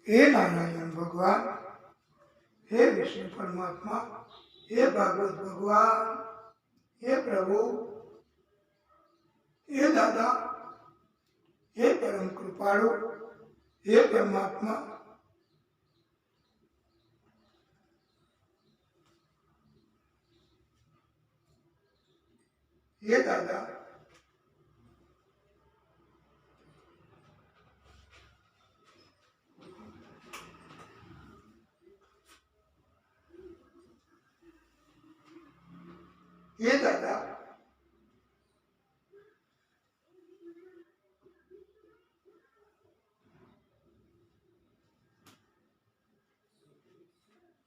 हे नारायण भगवान, हे विष्णु परमात्मा, हे भागवत भगवान, हे प्रभु, हे दादा, हे परम कृपाळु, हे परमात्मा, हे दादा, हे दादा,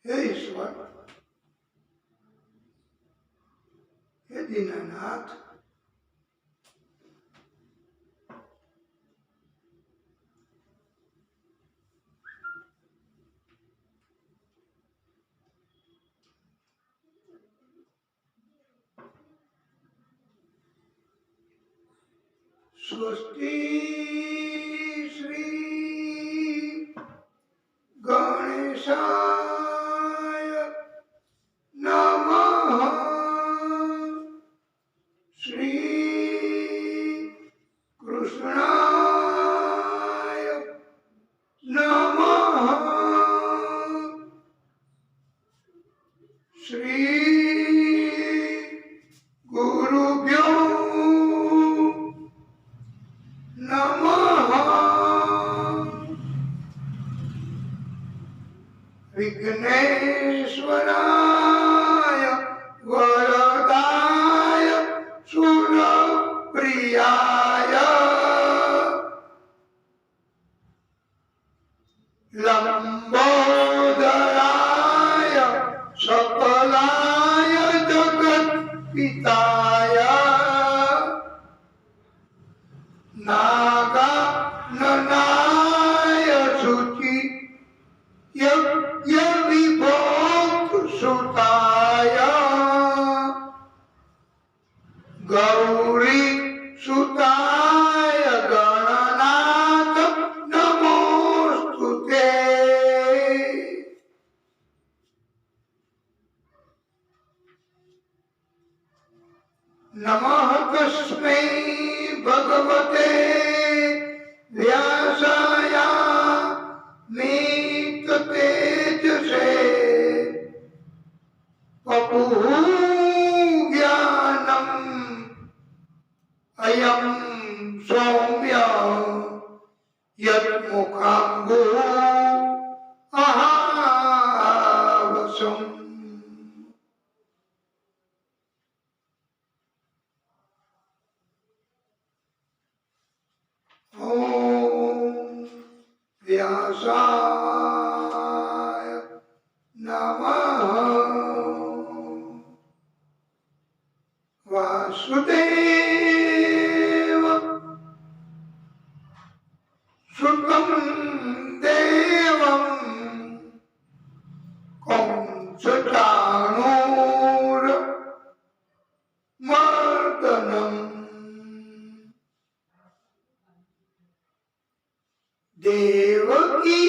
हे ईश्वर, हे दीनानाथ, स्वस्ति श्री गणेशाय नमः। श्री कृष्णाय नमः। श्री गुरुभ्यो नमः। विघ्नेश्वराय वरदाय सुरप्रियाय लंबोदराय सकलाय जगत्पिताय नागाननाय शुचि यज्ञविभोक्तसुताय गौरी सुताय गणनाथ नमोस्तुते। नमः तस्मै भगवते व्यासाय मीततेजसे पपुः ज्ञानम् अयं सौम्य यत्मुखाम्बुः अहावसम्। ॐ व्यासाय नमः। वासुदेव सुतं देवं कंसचाणूरमर्दनम् देवकी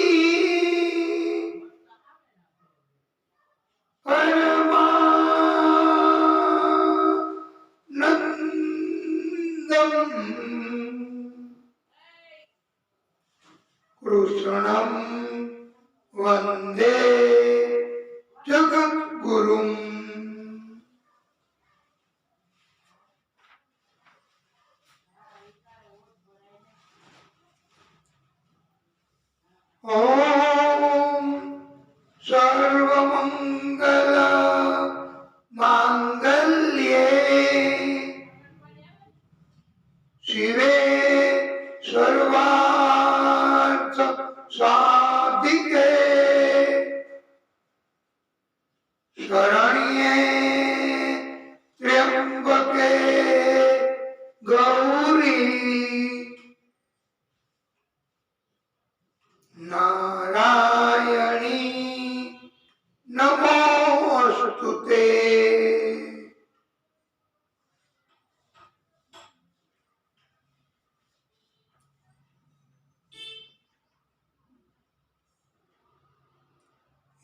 कृष्णं वन्दे जगद्गुरुम्। ॐ सर्वमङ्गल माङ्गल्ये शिवे सर्वार्थ साधिके शरण्ये त्र्यंबके गौरी नारायणी नमोस्तुते।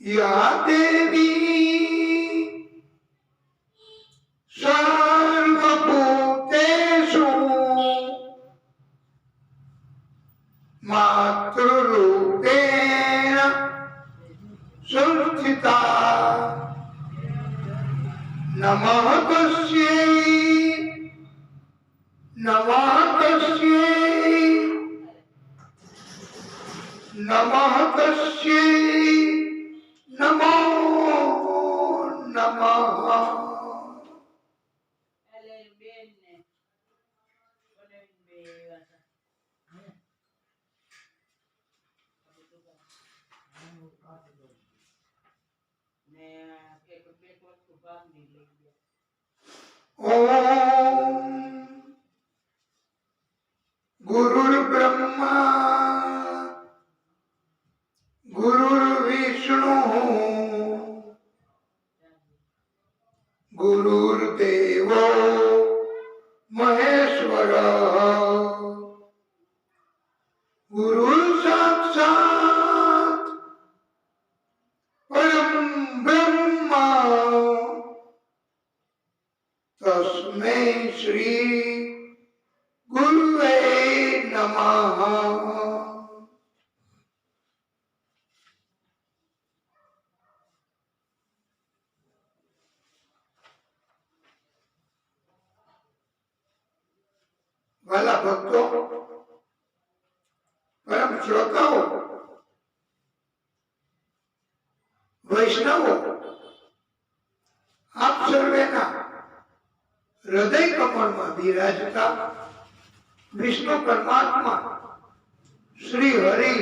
या देवी सर्वभूतेषु मातृरूपेण संस्थिता नमः तस्यै नमः तस्यै नमः तस्यै नमो नमः। ओम गुरुर्ब्रह्मा गुरुर्विष्णु गुरुर्देवो महेश्वरः गुरुर्साक्षात् परं ब्रह्म तस्मै श्री गुरुवे नमः। वाला भक्तों, परम श्रोताओं, वैष्णवों, आप सर्वेना हृदय कमल में विराजता विष्णु परमात्मा श्री हरि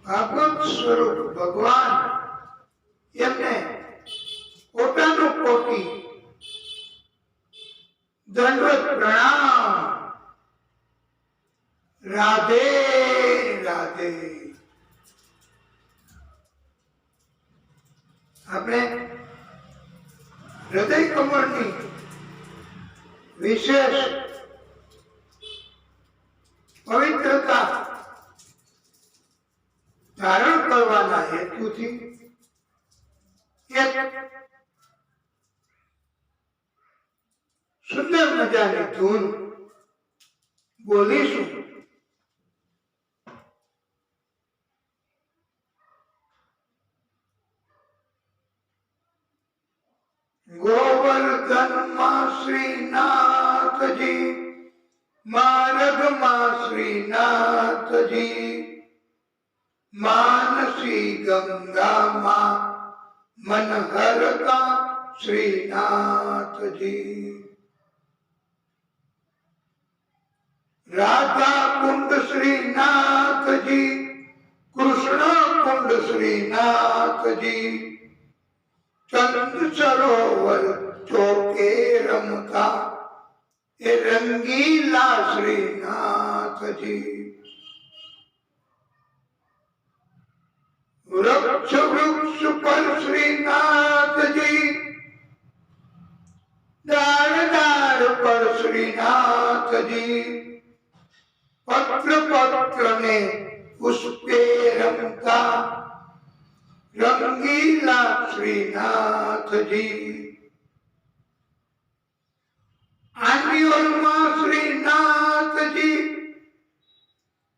भागवत स्वरूप भगवान एमने पोतानो कोटी दंडवत प्रणाम। राधे राधे। આપણે હૃદય કમળની વિશેષ પવિત્રતા ધારણ કરવાના હેતુથી એક સુંદર મજાની ધૂન બોલીશું। गोवर्धन मां श्रीनाथ जी मार्ग मां श्रीनाथ जी मानसी गंगा मां मनहरता श्रीनाथ जी राधा कुंड श्रीनाथ जी कृष्ण कुंड श्रीनाथ जी चंद्र सरोवर चौके रमता ये रंगीला श्रीनाथ जी वृक्ष वृक्ष पर श्रीनाथ जी डाल डाल पर श्रीनाथ जी पत्र पत्र ने पुष्पे रमता रंगीला श्रीनाथ जी आंडियोल मां श्रीनाथ जी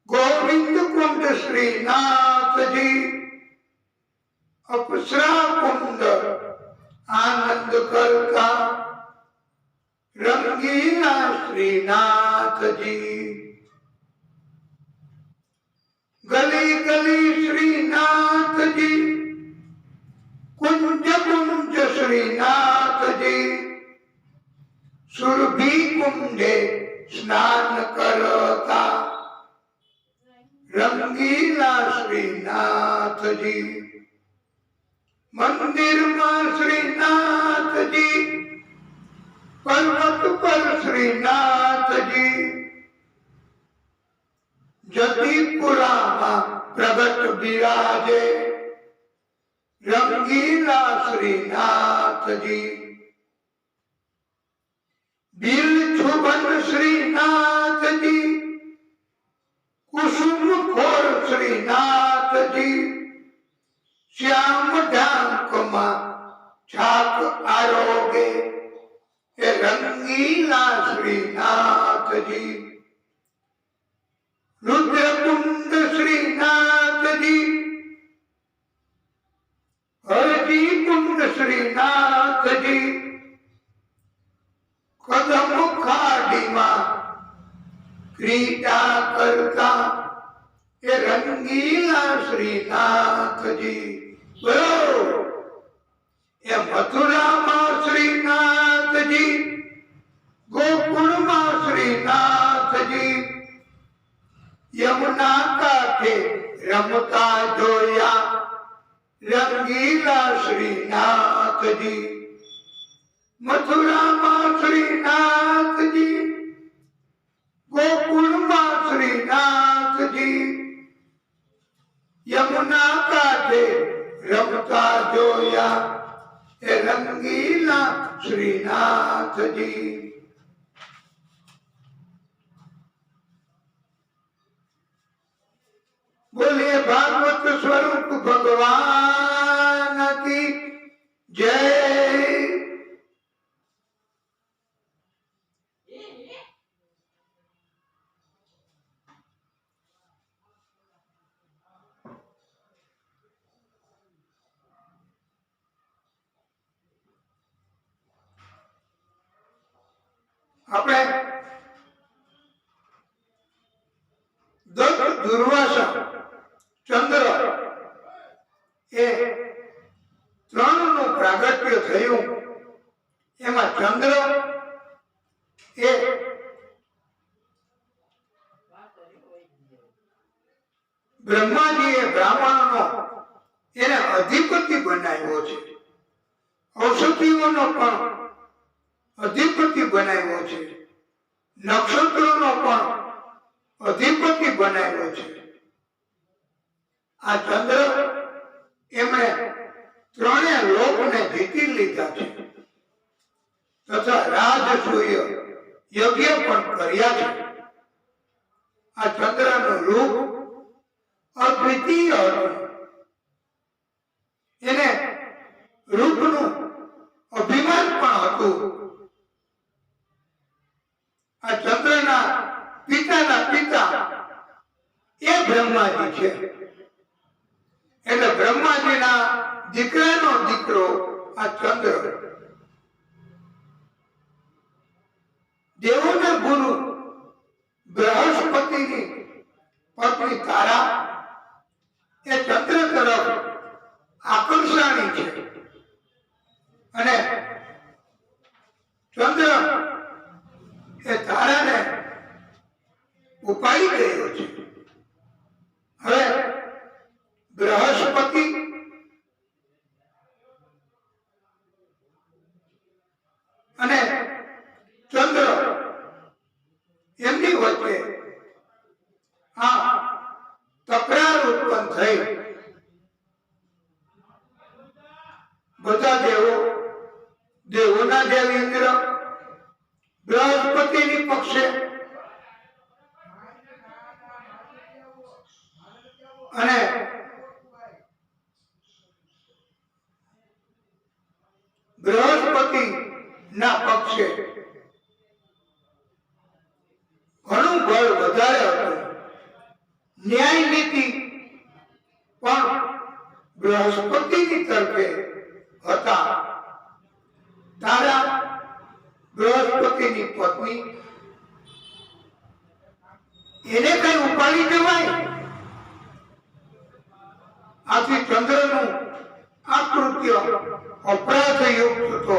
गोविंद कुंड श्रीनाथ जी अप्सरा कुंड आनंद करता रंगीला श्रीनाथ जी गली गली श्रीनाथ जी कुंज कुंज श्रीनाथ जी सुरभि कुंडे स्नान करता रंगीला श्रीनाथ जी मंदिर में श्रीनाथ जी पर्वत पर श्रीनाथ जी जतिपुरा में प्रगट विराजे रंगीला श्रीनाथ जी बिल छुबन श्रीनाथ जी कुसुम खोर श्रीनाथ जी શ્યામ ઢાંકમાં છાક આરોગે એ રંગીલા શ્રીનાથજી રુદ્રકુંડ શ્રીનાથજી હરજી કુંડ શ્રીનાથજી કદમ ખાડીમાં ક્રીડા કરતા એ રંગીલા શ્રીનાથજી બોલો એ મથુરામાં શ્રીનાથજી ગોકુળમાં શ્રીનાથજી યમુના કાંઠે રમતા જોયા રંગીલા શ્રીનાથજી મથુરામાં શ્રીનાથજી ગોકુળમાં શ્રીનાથજી યમુના કાંઠે રમતા જોયા એ રંગીલા શ્રીનાથજી બોલીએ ભાગવત સ્વરૂપ ભગવાન કી જય. આપણે દત્ત દુર્વાસા ચંદ્ર એ ત્રણનું પ્રાગટ્ય થયું. એમાં ચંદ્ર એ બ્રહ્માજીએ બ્રાહ્મણનો એને અધિપતિ બનાવ્યો છે. ઔષધિઓનો પણ અધિપતિ બનાવ્યો છે. નક્ષત્રોનો પણ અધિપતિ બનાવ્યો છે. આ ચંદ્ર એમણે ત્રણેય લોકને જીતી લીધા છે તથા રાજસૂય યજ્ઞ પણ કર્યા છે. આ ચંદ્રનું રૂપ અદ્વિતીય હતું. એને રૂપનું અભિમાન પણ હતું. આ ચંદ્રના પિતાના પિતા એ બ્રહ્માજી છે. એટલે બ્રહ્માજીના દીકરાનો દીકરો આ ચંદ્ર. દેવોના ગુરુ બૃહસ્પતિની પત્ની તારા એ ચંદ્ર તરફ આકર્ષાણી છે અને ચંદ્ર એ તારાને ઉપાડી ગયો છે. હવે બૃહસ્પતિ અને ચંદ્ર એમની વચ્ચે આ તકરાર ઉત્પન્ન થઈ. બધા દેવોના દેવ ઇન્દ્ર બૃહસ્પતિની પક્ષે અને બૃહસ્પતિ ના પક્ષે ઘણું બળ વધારે હતું. ન્યાય નીતિ પણ બૃહસ્પતિની તરફે હતા. તારા બૃહસ્પતિની પત્ની એને કઈ ઉપાડી દેવાય. આથી ચંદ્રનું આ કૃત્ય અપરાધયુક્ત તો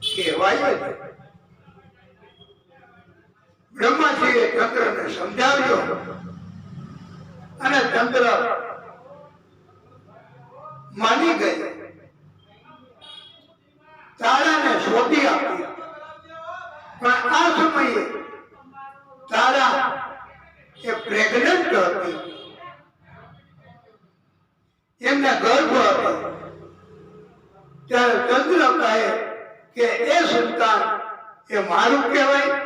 કહેવાય જ. બ્રહ્માજીએ ચંદ્રને સમજાવ્યો અને ચંદ્ર માની ગઈ. તારાને શોધી આપી. પણ આ સમયે તારા એ પ્રેગ્નન્ટ હતી. એમને ગર્ભ હતો. ત્યારે ચંદ્ર કહે કે એ સંતાન એ મારું કહેવાય.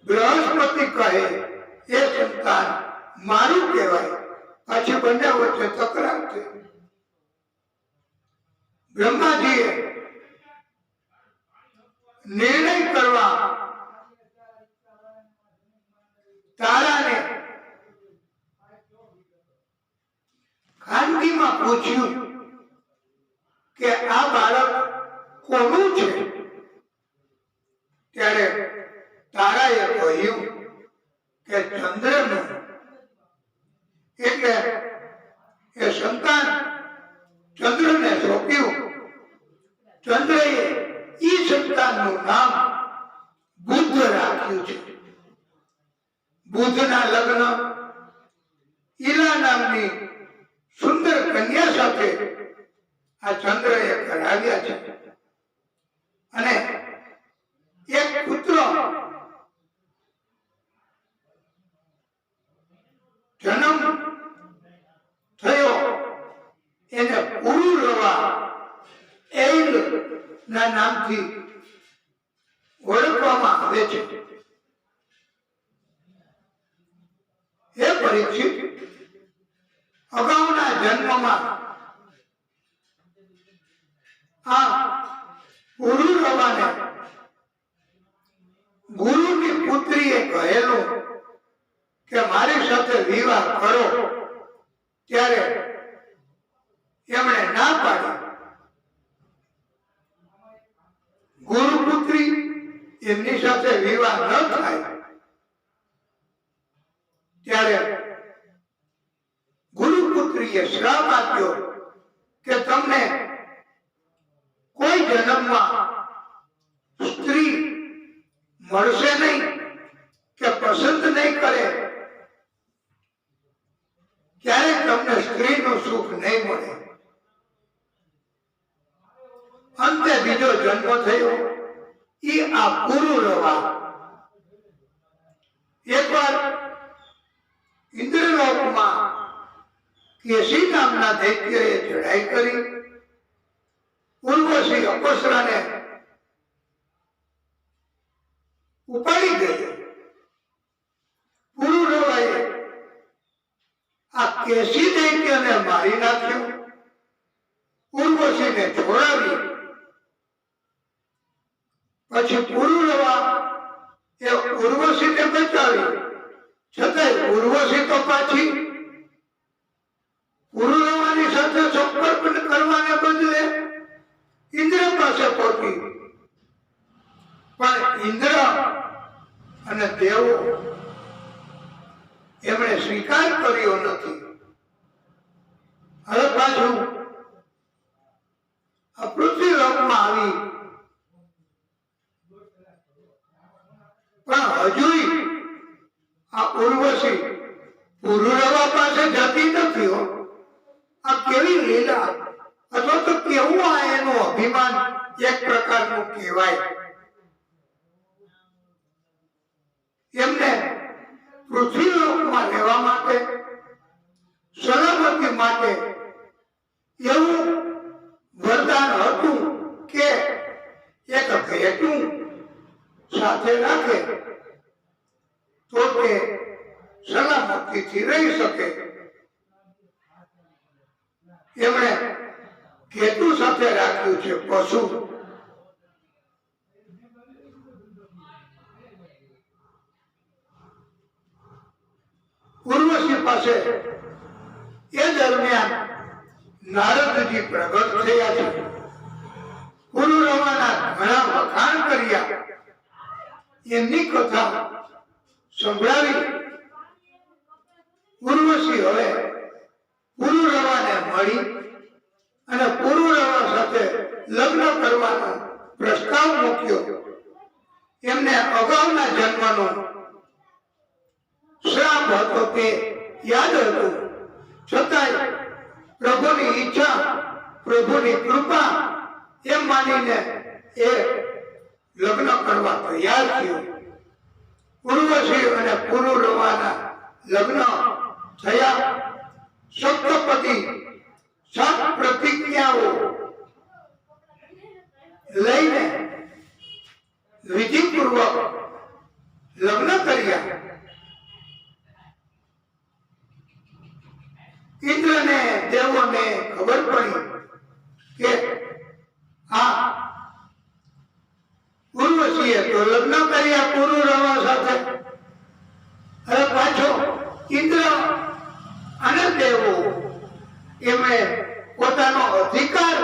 બૃહસ્પતિ કહે એ સંતાન મારું કહેવાય. પછી બંને વચ્ચે તકરાર થઈ. બ્રહ્માજીએ નિર્ણય કરવા તારાને ખાનગીમાં પૂછ્યું કે આ બાળક કોનું છે, ત્યારે તારાએ કહ્યું કે ચંદ્રનું. એટલે એ સંતાન ચંદ્રને સોંપ્યું. ચંદ્રએ ઈ સંતાનનું નામ બુદ્ધ રાખ્યું છે. બુદ્ધના લગ્ન ઈલા નામની સુંદર કન્યા સાથે આ ચંદ્રએ કરાવ્યા છે અને એક પુત્ર જન્મ થયો. એને પુરુરવા એલ ના નામથી ઓળખવામાં આવે છે. હે પરીક્ષિત, અગાઉના જન્મમાં આ પુરુરવાને ગુરુની પુત્રીએ કહેલું કે મારી સાથે વિવાહ કરો, ત્યારે એમણે ના પાડી. ગુરુપુત્રી એમની સાથે વિવાહ ન થાય ત્યારે ગુરુપુત્રીએ શ્રાપ આપ્યો કે તમને કોઈ જન્મમાં સ્ત્રી મળશે નહીં કે પસંદ નહીં કરે, ક્યારેક તમને સ્ત્રીનું સુખ નહીં મળે. અંતે બીજો જન્મ થયો ઈ આ પુરુરવા. એકવાર ઇન્દ્રલોકમાં કેસી નામના દૈત્યએ ચડાઈ કરી. ઉર્વશી અપસરાને ઉપાડી ગઈ. પુરુરવાએ આ કેસી દૈત્યને મારી નાખ્યો, ઉર્વશીને છોડાવી. પછી પુરુરવા એ ઉર્વશીને બચાવી, છતાંય ઉર્વશી તો પાછી પુરુરવાની સાથે સંપર્ક કરવાને બદલે ઇન્દ્ર પાસે પહોંચી. પણ ઇન્દ્ર અને દેવો એમણે સ્વીકાર કર્યો નથી. હવે પાછું આ પૃથ્વી લોકમાં આવી, પણ હજુય આ ઉર્વશી પુરુરવા પાસે જતી નથી. આ કેવી લીલા, અથવા તો કેવું આ એનું અભિમાન એક પ્રકારનું કહેવાય. એમને પૃથ્વી લોકમાં રહેવા માટે, સલામતી માટે એવું વરદાન હતું કે એક ભેટું સાથે રાખે તો તે સલામતીથી રહી શકે. એમણે કેતુ સાથે રાખ્યું છે પશુ. ઉર્વશી પાસે એ દરમિયાન નારદજી પ્રગટ થયા છે. પુરુરવાના ઘણા વખાણ કર્યા, એમની કથા સંભળાવી. ઉર્વશી હવે પુરુરવાને મળી અને પુરુરવા સાથે લગ્ન કરવાનો પ્રસ્તાવ મૂક્યો. એમને અગાઉના જન્મનો શ્રાપ હતો તે યાદ હતું, છતાંય પ્રભુની ઈચ્છા, પ્રભુની કૃપા એમ માનીને એ લગ્ન કરવા તૈયાર થયો. ઉર્વશી અને પુરુરવાના લગ્ન થયા. સપ્તપતિ 7 પ્રતિજ્ઞાઓ લઈને વિધિપૂર્વક લગ્ન કર્યા. ઇન્દ્રને દેવોને ખબર પડી કે એમણે પોતાનો અધિકાર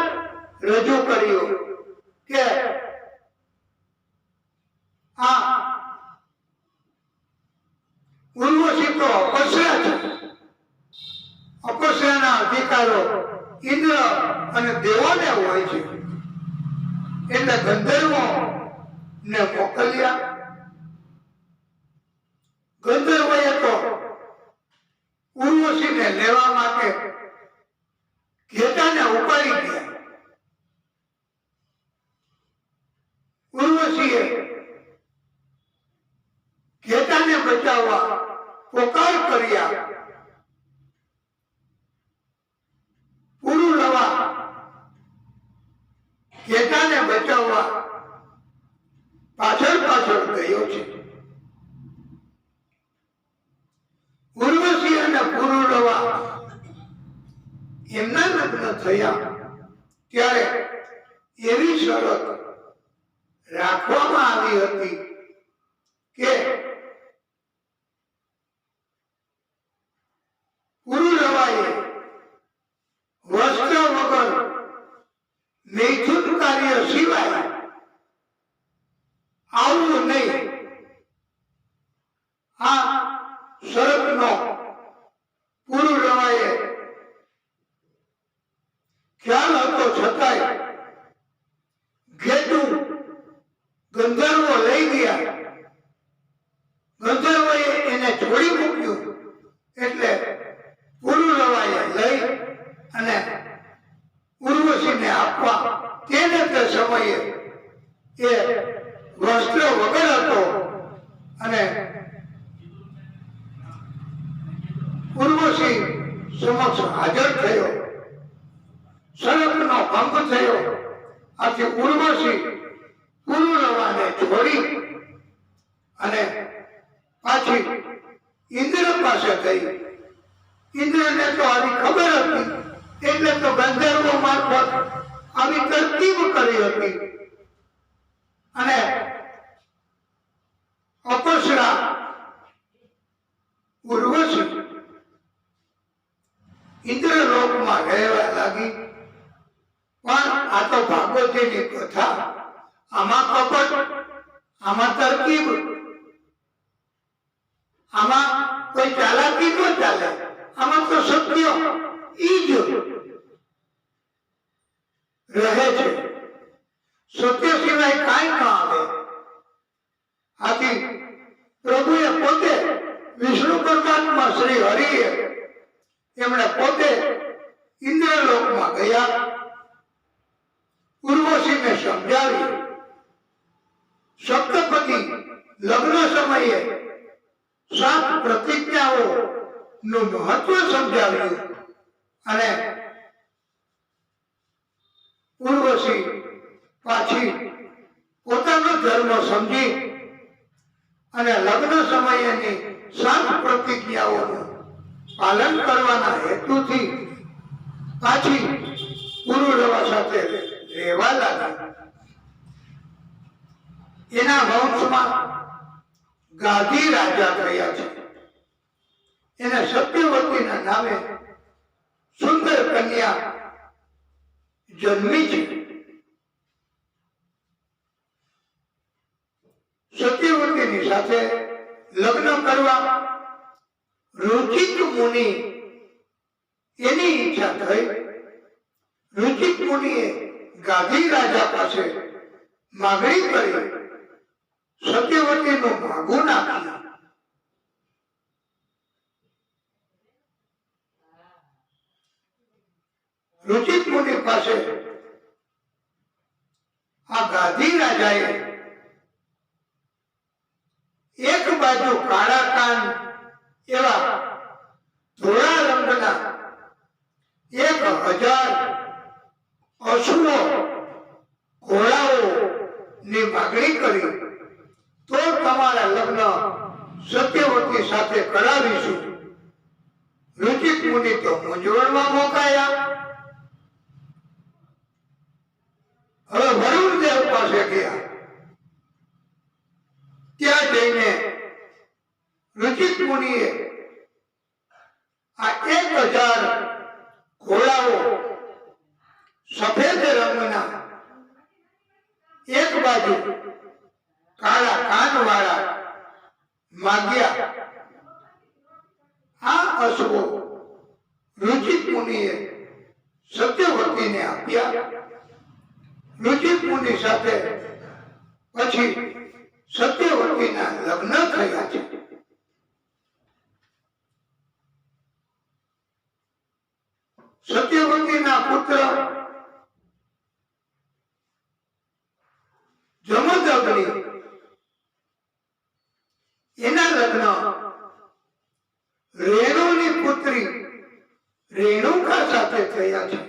રજૂ કર્યો કે આ ઉર્વશી તો અપસરા છે, અપસરાના અધિકારો ઇન્દ્ર અને દેવોને હોય છે, એટલે ગંધર્વો ને મોકલ્યા. ગંધર્વોએ તો ઉર્વશીને લેવા માટે ઘેટાને ઉપાડી ગયા. ઉર્વશીએ ઘેટાને બચાવવા પોકાર કર્યા. પુરુરવા ઘેટાને બચાવવા પાછળ પાછળ ગયો છે. ઉર્વશી અને પુરુરવા એમના લગ્ન થયા ત્યારે એવી શરત રાખવામાં આવી હતી કે પુરુરવાએ વસ્ત્ર વગર મૈથુન કાર્ય સિવાય આવવું નહીં. આ શરતનો પુરુરવાએ ખ્યાલ હતો છતાંય ઘેટું ગંધર્વો લઈ ગયા. ગંધર્વોએ એને છોડી મૂક્યું એટલે પુરુરવાએ લઈ અને ઉર્વશીને આપવા તેને તે સમયે એ વસ્ત્ર વગર હતો અને ઉર્વશી સમક્ષ હાજર થયો. શરતનો ભંગ થયો. આથી ઉર્વશી પુરુરવાને છોડી અને પાછી ઇન્દ્ર પાસે ગઈ. ઇન્દ્રને તો આવી ખબર હતી એટલે તો ગંધર્વો મારફત આવી તરકીબ કરી હતી અને અપસરા ઉર્વશી ઇન્દ્રલોકમાં રહેવા લાગી. પણ આ તો ભાગવતીની કથા, આમાં કપટ, આમાં તરકીબ, આમાં કોઈ ચાલાકી ન ચાલે. આમાં તો સત્ય ઈ જ રહે છે, સત્ય સિવાય કાંઈ ન આવે. આથી પ્રભુએ પોતે, વિષ્ણુ પરમાત્મા શ્રી હરિએ એમણે પોતે ઇન્દ્રલોકમાં ગયા, ઉર્વશીને સમજાવી, સપ્તપતિ લગ્ન સમયે 7 પ્રતિજ્ઞાઓ નું મહત્વ સમજાવ્યું અને ઉર્વશી પાછી પોતાનો ધર્મ સમજી અને લગ્ન સમયેની 7 પ્રતિજ્ઞાઓનું પાલન કરવાના હેતુથી પાછી પુરુરવા સાથે રહેવા લાગી. એના વંશમાં ગાદી રાજા થયા છે. એને સત્યવતીના નામે સુંદર કન્યા જન્મી છે. સત્યવતીની સાથે લગ્ન કરવા રુચિક મુનિ એની ઈચ્છા થઈ. રુચિક મુનિએ ગાદી રાજા પાસે માગણી કરી, સત્યવતીનું માગું નાખ્યું. રુચિક મુનિ પાસે આ ગાદી રાજાએ એક બાજુ કાળા કાન એવા ધોળા રંગના 1000 અસુરો ઘોડાઓ ની માગણી કરી, તો તમારા લગ્ન સત્યવતી સાથે કરાવીશું. રુચિક મુનિ તો મૂંઝવણમાં મુકાયા. હવે વરુણ દેવ પાસે ગયા. ત્યાં જઈને રુચિક મુનિએ આ 1000 ઘોડાઓ સફેદ રંગના, એક બાજુ કાળા કાન વાળા માગ્યા. આ અશ્વો રુચિક મુનિએ સત્યવતીને આપ્યા. રુચિક મુનિ સાથે પછી સત્યવતીના લગ્ન થયા છે. સત્યવતીના પુત્ર જમદગ્નિ, એના લગ્ન રેણુની પુત્રી રેણુકા સાથે થયા છે.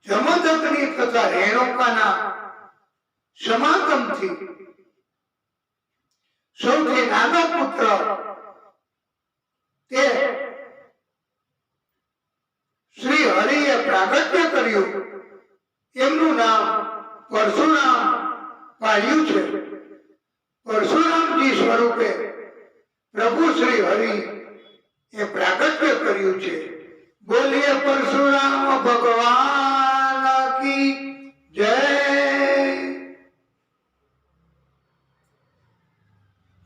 જમદગ્નિ તથા રેણુકાના સમાગમથી સૌથી નાનો પુત્ર તે શ્રી હરિએ પ્રાગટ્ય કર્યું. એમનું નામ પરશુરામ પાડ્યું છે. પરશુરામજી સ્વરૂપે પ્રભુ શ્રી હરિ એ પ્રાગટ્ય કર્યું છે. બોલીએ પરશુરામ ભગવાન કી જય.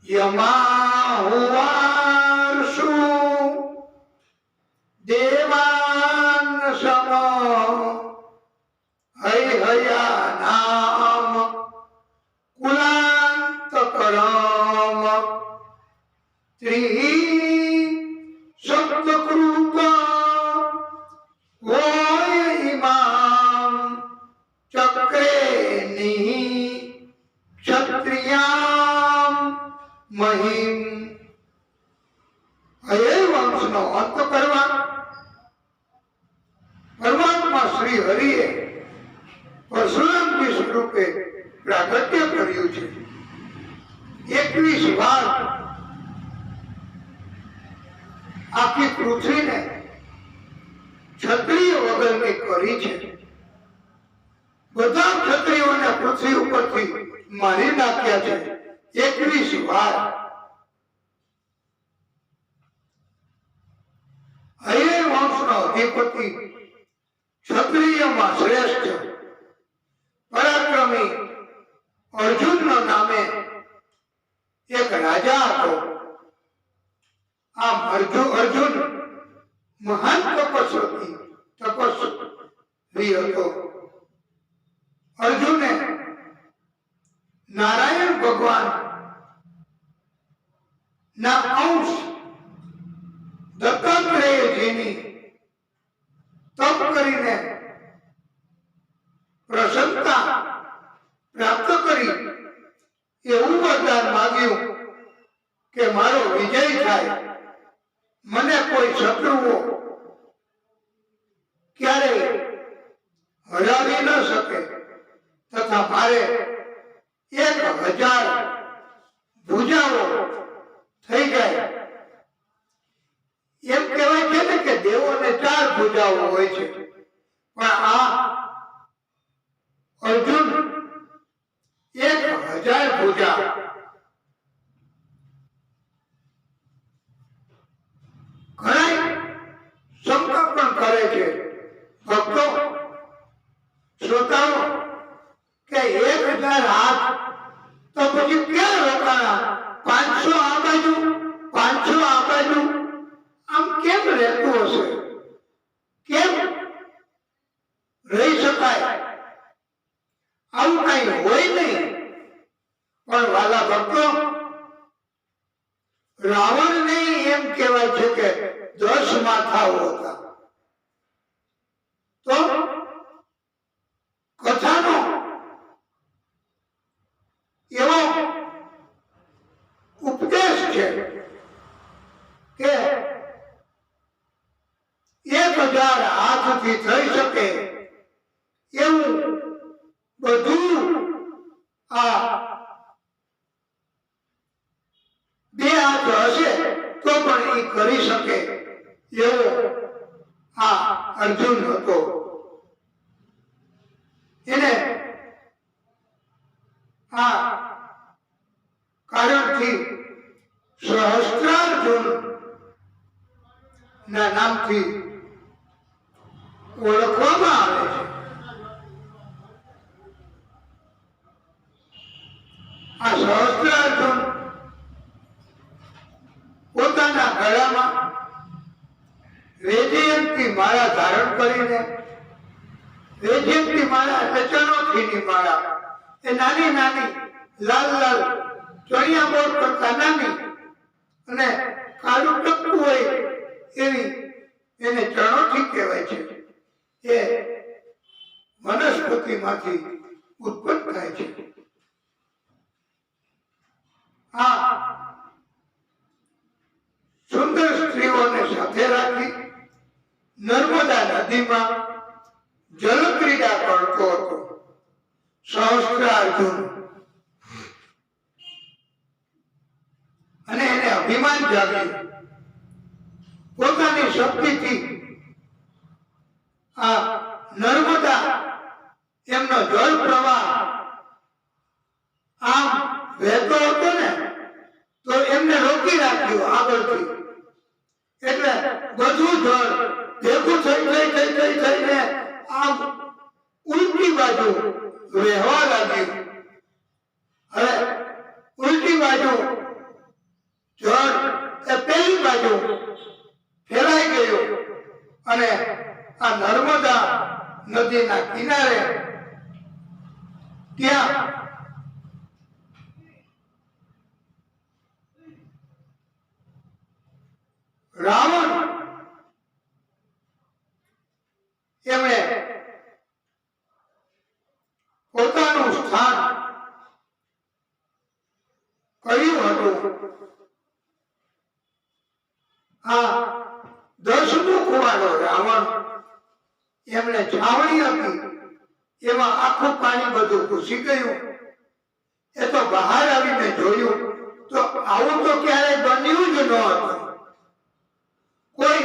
યમા હુવાર્ષુ દેવાન સમ હૈહયા નામ કુલાંત કરમ ત્રિહી સપ્તકૃત હોય ઇમામ ચક્રે નિહિ ક્ષત્રિયામ મહિમ. હયે વંશનો અંત કરવા પરમાત્મા શ્રી હરિએ પરશુરામજી સ્વરૂપે પ્રાગટ્ય કર્યું છે. 21 વાર આખી પૃથ્વીને ક્ષત્રિય વગરની કરી છે. બધા ક્ષત્રિયોને પૃથ્વી ઉપરથી મારી નાખ્યા છે 21 વાર. હયે વંશનો અધિપતિ ક્ષત્રિયમાં શ્રેષ્ઠ પરાક્રમી અર્જુનના નામે એક રાજા હતો. આમ અર્જુન મહાન તપસ્વી હતો. અર્જુને નારાયણ ભગવાન ના અંશ દત્તાત્રેયજીની તપ કરીને પ્રસન્નતા પ્રાપ્ત કરી એવું વરદાન માંગ્યું કે મારો વિજય થાય, મને કોઈ શત્રુઓ ક્યારેય હરાવી ન શકે તથા મારે 1000 ભુજાઓ થઈ જાય. એમ કહેવાય છે ને કે દેવોને 4 ભુજાઓ હોય છે, પણ આ અર્જુન 1000 ભુજા. ઘણા શંકા પણ કરે છે ભક્તો શ્રોતાઓ કે 1000 હાથ તો પછી ક્યાં રોકાણા? 500 આ બાજુ 500 આ બાજુ, આમ કેમ રહેતું હશે? કેમ રહી શકાય? આવું કઈ હોય નહીં. પણ વાલા ભક્તો, રાવણને એમ કહેવાય છે કે 10 માથાઓ હતા. તો કથાનો એવો ઉપદેશ છે કે 1000 હાથથી થઈ શકે એવું બધું આ 2 હાથ હશે તો પણ એ કરી શકે એવો આ અર્જુન હતો. એને આ કારણથી સહસ્ત્રાર્જુન ના નામથી ઓળખવામાં આવે છે. આ સહસ્ત્રાર્જુન પોતાના ગળામાં વૈજયંતી માળા ધારણ કરીને, વૈજયંતી માળા એટલે ચણોથીની માળા, એ નાની નાની લાલ લાલ ચણિયા બોર કરતા નાની અને કાળું ટપકું હોય એવી એને ચણોથી કહેવાય છે. એ વનસ્પતિમાંથી ઉત્પન્ન થાય છે. આ સુંદર સ્ત્રીઓને સાથે રાખી નર્મદા નદીમાં જલ ક્રીડા કરતો હતો સહસ્ત્રાર્જુન. અને એને અભિમાન જાગ્યું. પોતાની શક્તિથી આ નર્મદા એમનો જળ પ્રવાહ આમ વહેતો હતો ને, તો એમને રોકી રાખ્યું આગળથી. એટલે બધું જળ ભેગું થઈને આમ ઉલટી બાજુ વહેવા લાગ્યું. હવે ઉલટી બાજુ જળ એ પેલી બાજુ ફેલાઈ ગયું અને આ નર્મદા નદીના કિનારે ત્યાં રાવણ એમણે પોતાનું સ્થાન કર્યું હતું. આ 10 મુખ વાળો રાવણ એમણે છાવણી હતી, એમાં આખું પાણી બધું ઘૂસી ગયું. એ તો બહાર આવીને જોયું તો આવું તો ક્યારેય બન્યું જ ન હતું. કોઈ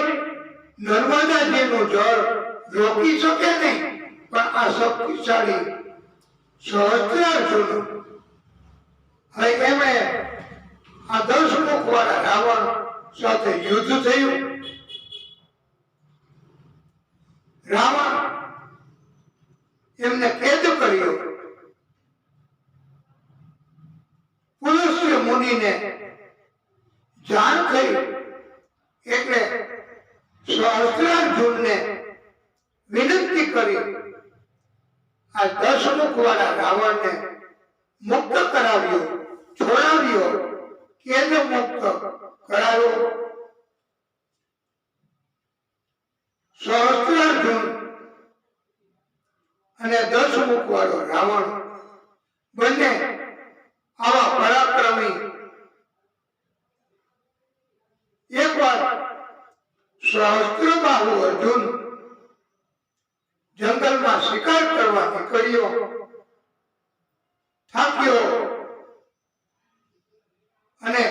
નર્મદાજીનું જળ રોકી શકે નહીં, પણ આ શક્તિશાળી સહસ્ત્રાર્જુન, હવે એમણે આ 10 મુખ વાળા રાવણ સાથે યુદ્ધ થયું. રાવણ એમને કેદ કર્યો. પુલસ્ત્ય મુનિને જાણ થઈ એટલે સહસ્ત્રાર્જુનને વિનંતી કરી આ 10 મુખ વાળા રાવણને મુક્ત કરાવ્યો, છોડાવ્યો, કેદ મુક્ત કરાવ્યો. સહસ્ત્રાર્જુન અને 10 મુખ વાળો રાવણ બંને આવા પરાક્રમી. એકવાર સહસ્ત્રબાહુ અર્જુન જંગલમાં શિકાર કરવા નીકળ્યો, થાક્યો અને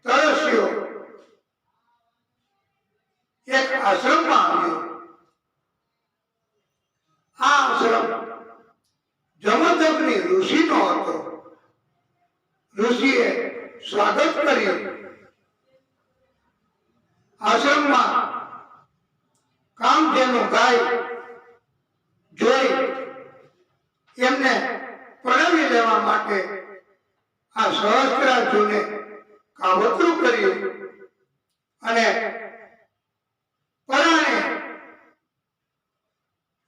તરસ્યો. એક આશ્રમમાં આવ્યો. આ આશ્રમ જમદગ્નિ ઋષિનો હતો. ઋષિએ સ્વાગત કર્યું. આશ્રમમાં કામધેનુ ગાય જોઈ એમને પરણી લેવા માટે આ સહસ્ત્રાર્જુને કાવતરું કર્યું અને પરાણે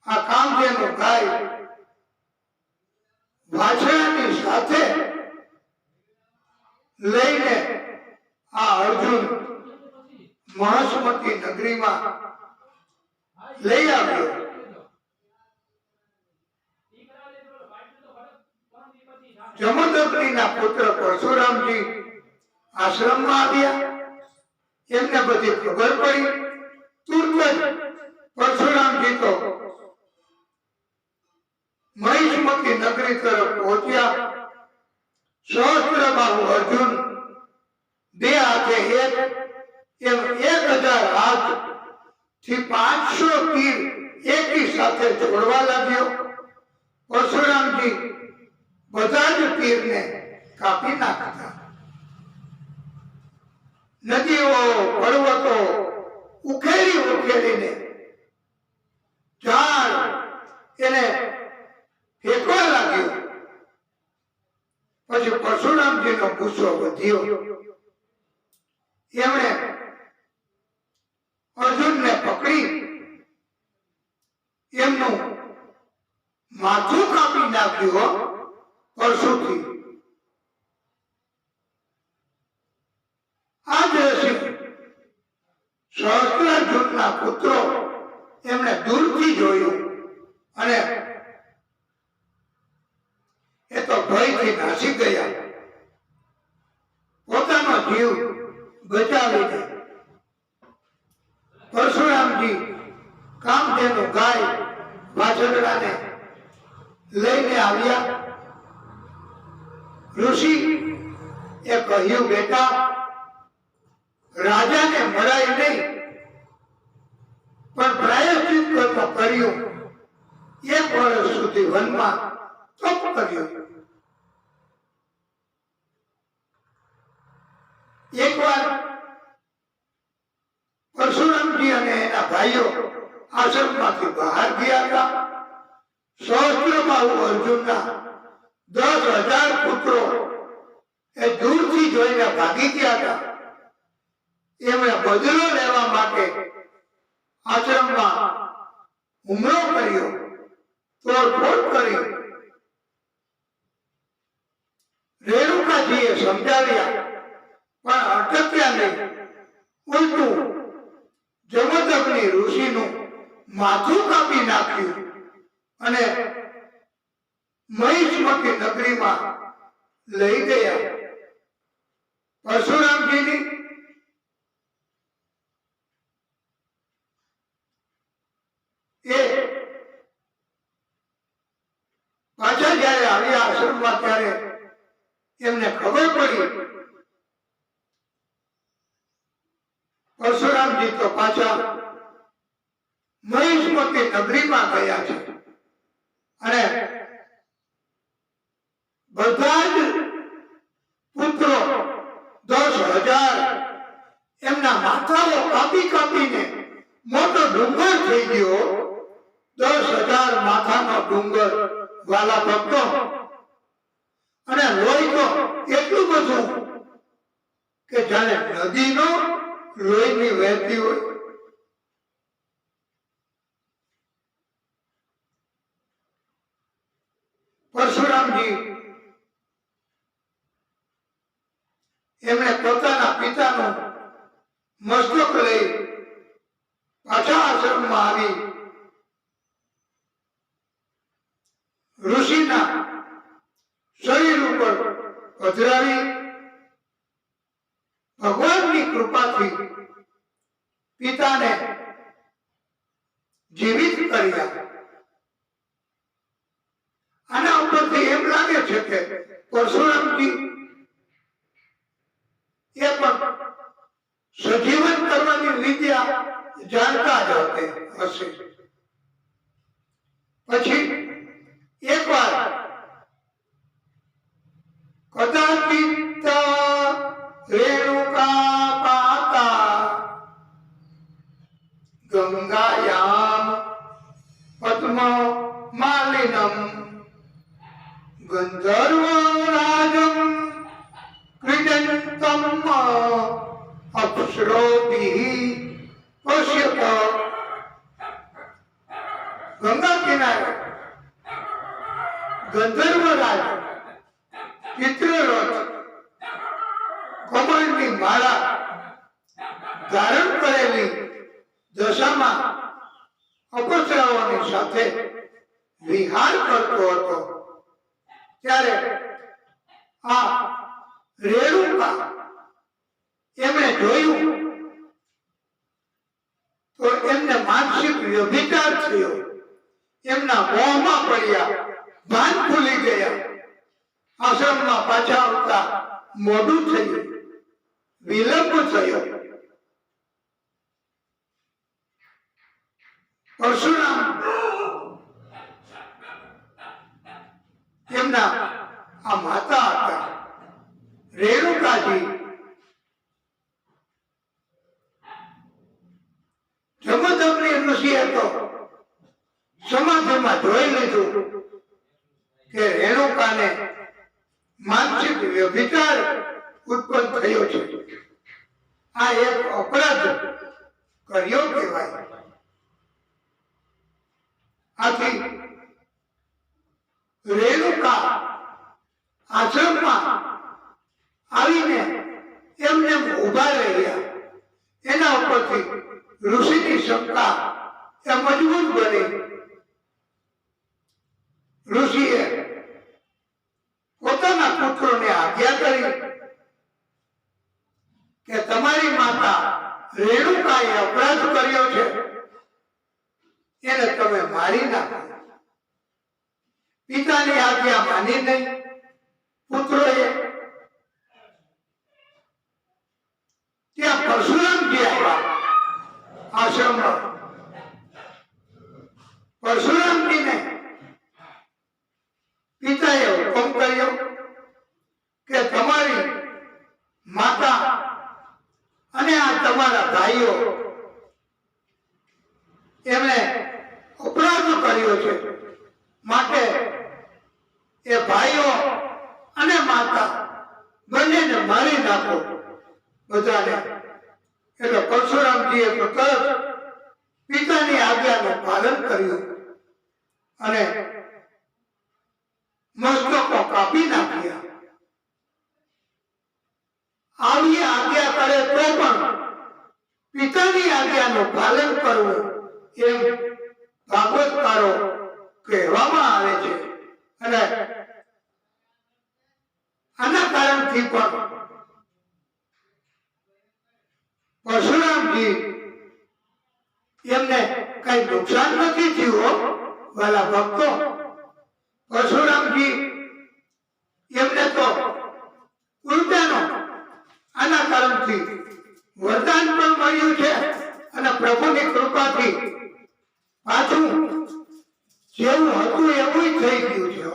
આ કામધેનુ ગાય વાછડાની સાથે લઈને આ અર્જુન મહાસમતી નગરીમાં લઈ આવ્યો. જમદગ્નિના પુત્ર પરશુરામજી આશ્રમમાં આવ્યા. એમને બધી ખબર પડી. તુરત જ પરશુરામજી તો મહિષ્મતી નગરી તરફ પહોંચ્યા. સહસ્ત્રબાહુ અર્જુન બે હાથે એમ 1000 હાથ થી 500 તીર એકી સાથે જોડવા લાગ્યો. પરશુરામજી બધા જ તીરને કાપી નાખતા. નદીઓ, પર્વતો ઉખેડીને ગુસ્સો વધ્યો. એમણે અર્જુનને પકડી એમનું માથું કાપી નાખ્યું પરશુથી. આ દ્રશ્ય સહસ્ત્રાર્જુનના પુત્રો એમણે દૂરથી જોયું અને એ તો ભયથી નાસી ગયા. પોતાનો જીવ બચાવીને પરશુરામજી કામધેનુ ગાય વાછરડાને લઈને આવ્યા. ઋષિ એ કહ્યું, બેટા, રાજાને મરાય નહીં, પણ પ્રાયશ્ચિત કર્મ કર્યું. 1 વર્ષ સુધી વનમાં તપ કર્યું. એકવાર પરશુરામજી અને એના ભાઈઓ આશ્રમમાંથી બહાર ગયા હતા. સહસ્ત્રબાહુ અર્જુનના 10,000 પુત્રો એ દૂરથી જોઈને ભાગી ગયા હતા. એમણે બદલો લેવા માટે આશ્રમમાં હુમલો કર્યો, તોડફોડ કરી. રેણુકાજીએ સમજાવ્યા પણ અટક્યા નહીં. ઉલટું જમદગ્નિ ઋષિનું માથું કાપી નાખ્યું અને મહિષ્મતી નગરીમાં લઈ ગયા. પરશુરામજીની એ પાછા જયારે આવ્યા આશ્રમમાં ત્યારે એમને ખબર પડી પરશુરામજી તો પાછા મહિષ્મતી નગરીમાં ગયા છે અને બધા જ પુત્રો 10,000 એમના માથાઓ કાપી કાપીને મોટો ડુંગર થઈ ગયો. 10,000 માથાનો ડુંગર વાલા ભક્તો. અને લોહી તો એટલું બધું કે જાણે નદીનો લોહીની વહેતી હોય. પરશુરામજી એમણે પોતાના પિતાનું મસ્તક લઈ પાછા આશ્રમમાં આવી ઋષિના શરીર ઉપર પધરાવી ભગવાનની કૃપાથી પિતાને જીવિત કર્યા. આના ઉપરથી એમ લાગે છે કે પરશુરામજી એ પણ સજીવન કરવાની વિદ્યા જાણતા જ હશે. પછી એકવાર કદાચિત રેણુકા પાતા ગંગાયામ પદ્મ માલિનમ ગંધર્વ રાજમ ક્રીડંતમ અપ્સરોભિઃ પશ્યત. ગંગા કિનારે ગંધર્વરાજ ચિત્રરથ કમળની માળા ધારણ કરેલી દશામાં અપ્સરાઓની સાથે વિહાર કરતો હતો. ત્યારે આ રેણુકા એમણે જોયું તો એમને માનસિક વ્યભિચાર થયો. એમના મોહમાં પડ્યા, ભાન ભૂલી ગયા. આશ્રમમાં પાછા આવતા મોડું થયું, વિલંબ થયો. પરશુરામ એમના આ માતા હતા રેણુકાજી. જમદગ્નિ ઋષિએ તો સમાધિમાં જોઈ લીધું કે રેણુકાને માનસિક વ્યભિચાર ઉત્પન્ન થયો છે. આ એક અપરાધ કર્યો કહેવાય. આથી રેણુકા આશ્રમમાં આવીને એમને ઉભા રહ્યા. એના ઉપરથી ઋષિની શંકા એ મજબૂત બની. ઋષિએ પોતાના પુત્રોને આજ્ઞા કરી કે તમારી માતા રેણુકાએ અપરાધ કર્યો છે, એને તમે મારી નાખો. પિતાની આજ્ઞા માની નહીં પુત્રોએ. ત્યાં પરશુરામજી આવ્યા આશ્રમમાં. પરશુરામજીને પિતાએ હુકમ કર્યો કે તમારી માતા અને આ તમારા ભાઈઓ એમણે અપરાધ કર્યો છે, માટે એ ભાઈઓ અને માતા બંનેને મારી નાખો બધાને. એટલે પરશુરામજીએ તો તરત પિતાની આજ્ઞાનું પાલન કર્યું અને મસ્તકો કાપી નાખ્યા. આવી આજ્ઞા કરે તો પણ પિતાની આજ્ઞાનું પાલન કરવું એમ ભાગવતકારો કહેવામાં આવે છે. અને આના કારણથી પણ પરશુરામજી એમને કઈ નુકસાન નથી થયું. વાલા ભક્તો, પરશુરામજી એમને તો ઉલટાનો આના કારણથી વરદાન પણ મળ્યું છે અને પ્રભુની કૃપાથી પાછું જેવું હતું એવું થઈ ગયું છે.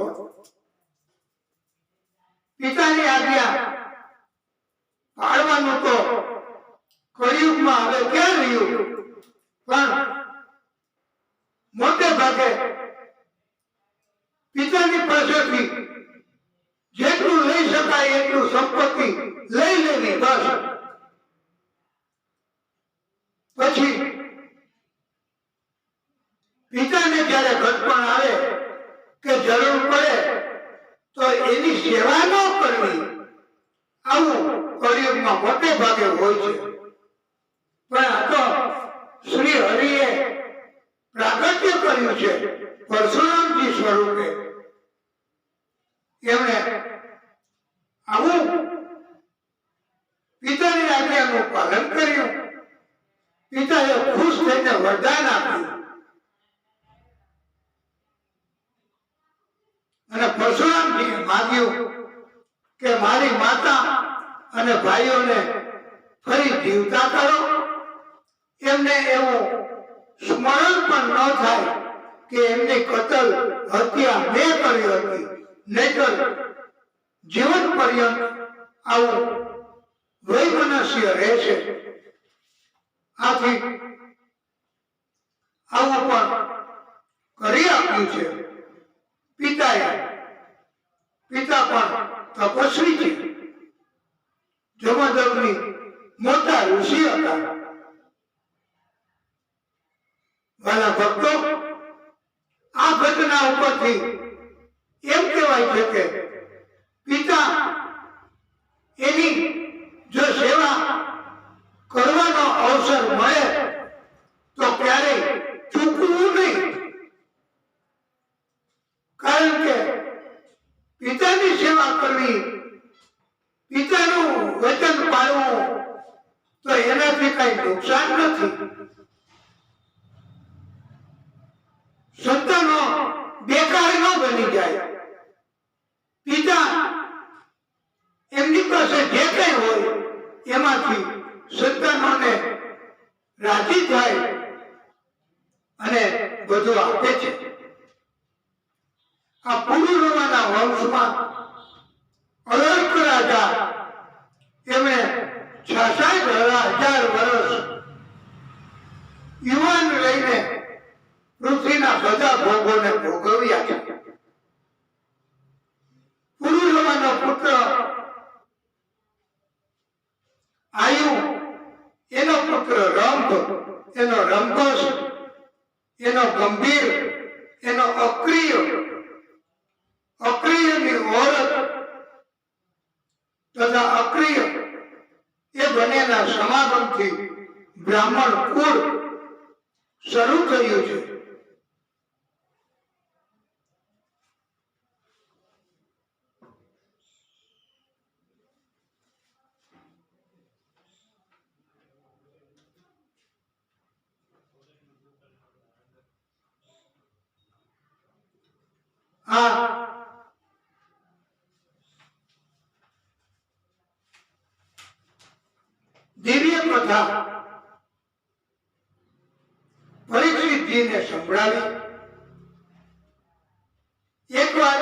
પિતાની આજ્ઞા પાળવાનું તો કળિયુગમાં હવે ક્યાં રહ્યું, પણ મોટે ભાગે પિતાની પાસેથી જેટલું લઈ શકાય એટલું સંપત્તિ લઈ લેવી બસ. પછી પિતાને જયારે ઘટપણ આવે કે જરૂર પડે તો એની સેવા ન કરવી, આવું કળિયુગમાં મોટે ભાગે હોય છે. પણ આ તો શ્રી હરિએ પ્રાગટ્ય કર્યું છે પરશુરામજી સ્વરૂપે. એમણે આવું પિતાની આજ્ઞાનું પાલન કર્યું. પિતાએ ખુશ થઈને વરદાન આપ્યું અને પરશુરામજીએ માગ્યું કે મારી માતા અને ભાઈઓને ફરી જીવતા કરો. એમને એવું સ્મરણ પણ ન થાય કે એમની કતલ હત્યા મેં કરી હતી, નહીતર જીવન પર્યંત આવું વૈમનસ્ય રહેશે. આથી આવું પણ કરી આપ્યું છે પિતાએ. પિતા પણ તપસ્વી છે, જમદગ્નિ મોટા ઋષિ હતા. વાલા ભક્તો, આ ઘટના ઉપરથી એમ કહેવાય છે કે પિતા એની જો સેવા કરવાનો અવસર મળે તો ક્યારેય ચૂકવું નહીં. કારણ કે પિતાની સેવા કરવી, પિતાનું વચન પાળવું તો એનાથી કઈ નુકસાન નથી. સંતાનો બેકાર ન બની જાય. પિતા એમની પાસે જે કઈ હોય એમાંથી સંતાનોને રાજી થાય અને બધું આપે છે. આ પુરુરવાના વંશમાં અર્ક રાજા એમણે 66,000 વર્ષ યુવાન રહીને પૃથ્વીના બધા ભોગોને ભોગવ્યા છે. પુરુરવાનો પુત્ર એનો ગંભીર, એનો અક્રિયની ઓળખ તથા અક્રિય એ બંનેના સમાગમથી બ્રાહ્મણ કુળ શરૂ થયું છે. આ દિવ્ય કથા પરીક્ષિતજીને સંભળાવી. એકવાર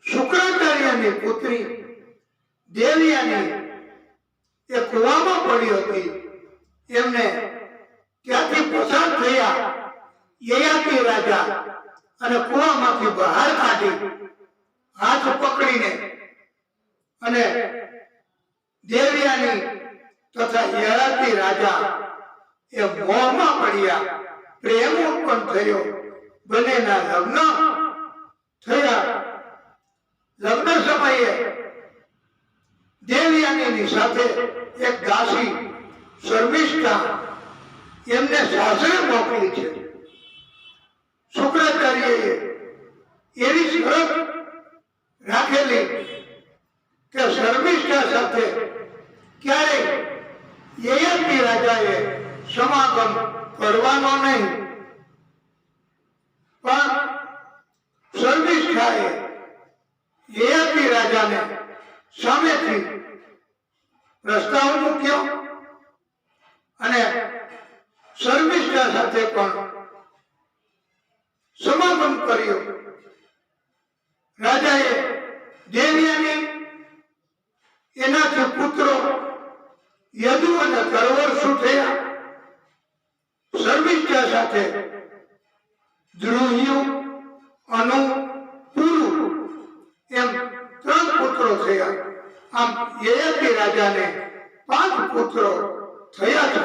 શુક્રાચાર્યની પુત્રી દેવયાની એ કુવામાં પડી હતી. એમને ત્યાંથી પસાર થયા યયાતિ રાજા અને કુવામાંથી બહાર કાઢી હાથ પકડીને અને દેવયાની તથા યયાતિ રાજા એ મોહમાં પડ્યા. પ્રેમ ઉત્પન્ન થયો. બંનેના લગ્ન થયા. લગ્ન સમયે દેવયાનીની સાથે એક દાસી શર્મિષ્ઠા એમને સાસરે મોકલી છે. શુક્રાચાર્યએ એવી શરત રાખેલી કે શર્મિષ્ઠા સાથે ક્યારેય યયાતિ રાજાએ સમાગમ કરવાનો નહીં. પણ શર્મિષ્ઠાએ યયાતિ રાજાને સામેથી પ્રસ્તાવ મૂક્યો અને શર્મિષ્ઠા સાથે પણ સમાગમ કર્યો. રાજાએ દેવયાની એનાથી પુત્રો યદુ અને કરવરસુ થયા. શર્મિષ્ઠા સાથે દ્રુહ્યુ, અનુ, પુરુ એમ 3 પુત્રો થયા. આમ યયાતિ રાજાને 5 પુત્રો થયા છે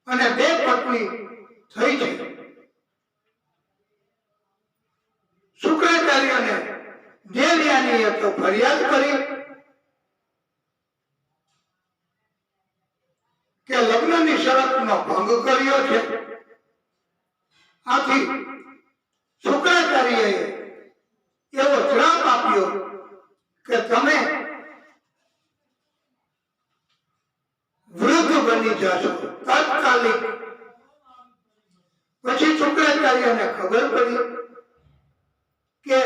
અને 2 પત્ની થઈ છે. શુક્રાચાર્યને દેવયાનીએ તો ફરિયાદ કરી કે લગ્નની શરતનો ભંગ કર્યો છે. આથી શુક્રાચાર્યએ એવો શ્રાપ આપ્યો કે તમે વૃદ્ધ બની જશો તાત્કાલિક. પછી શુક્રાચાર્યને ખબર પડી કે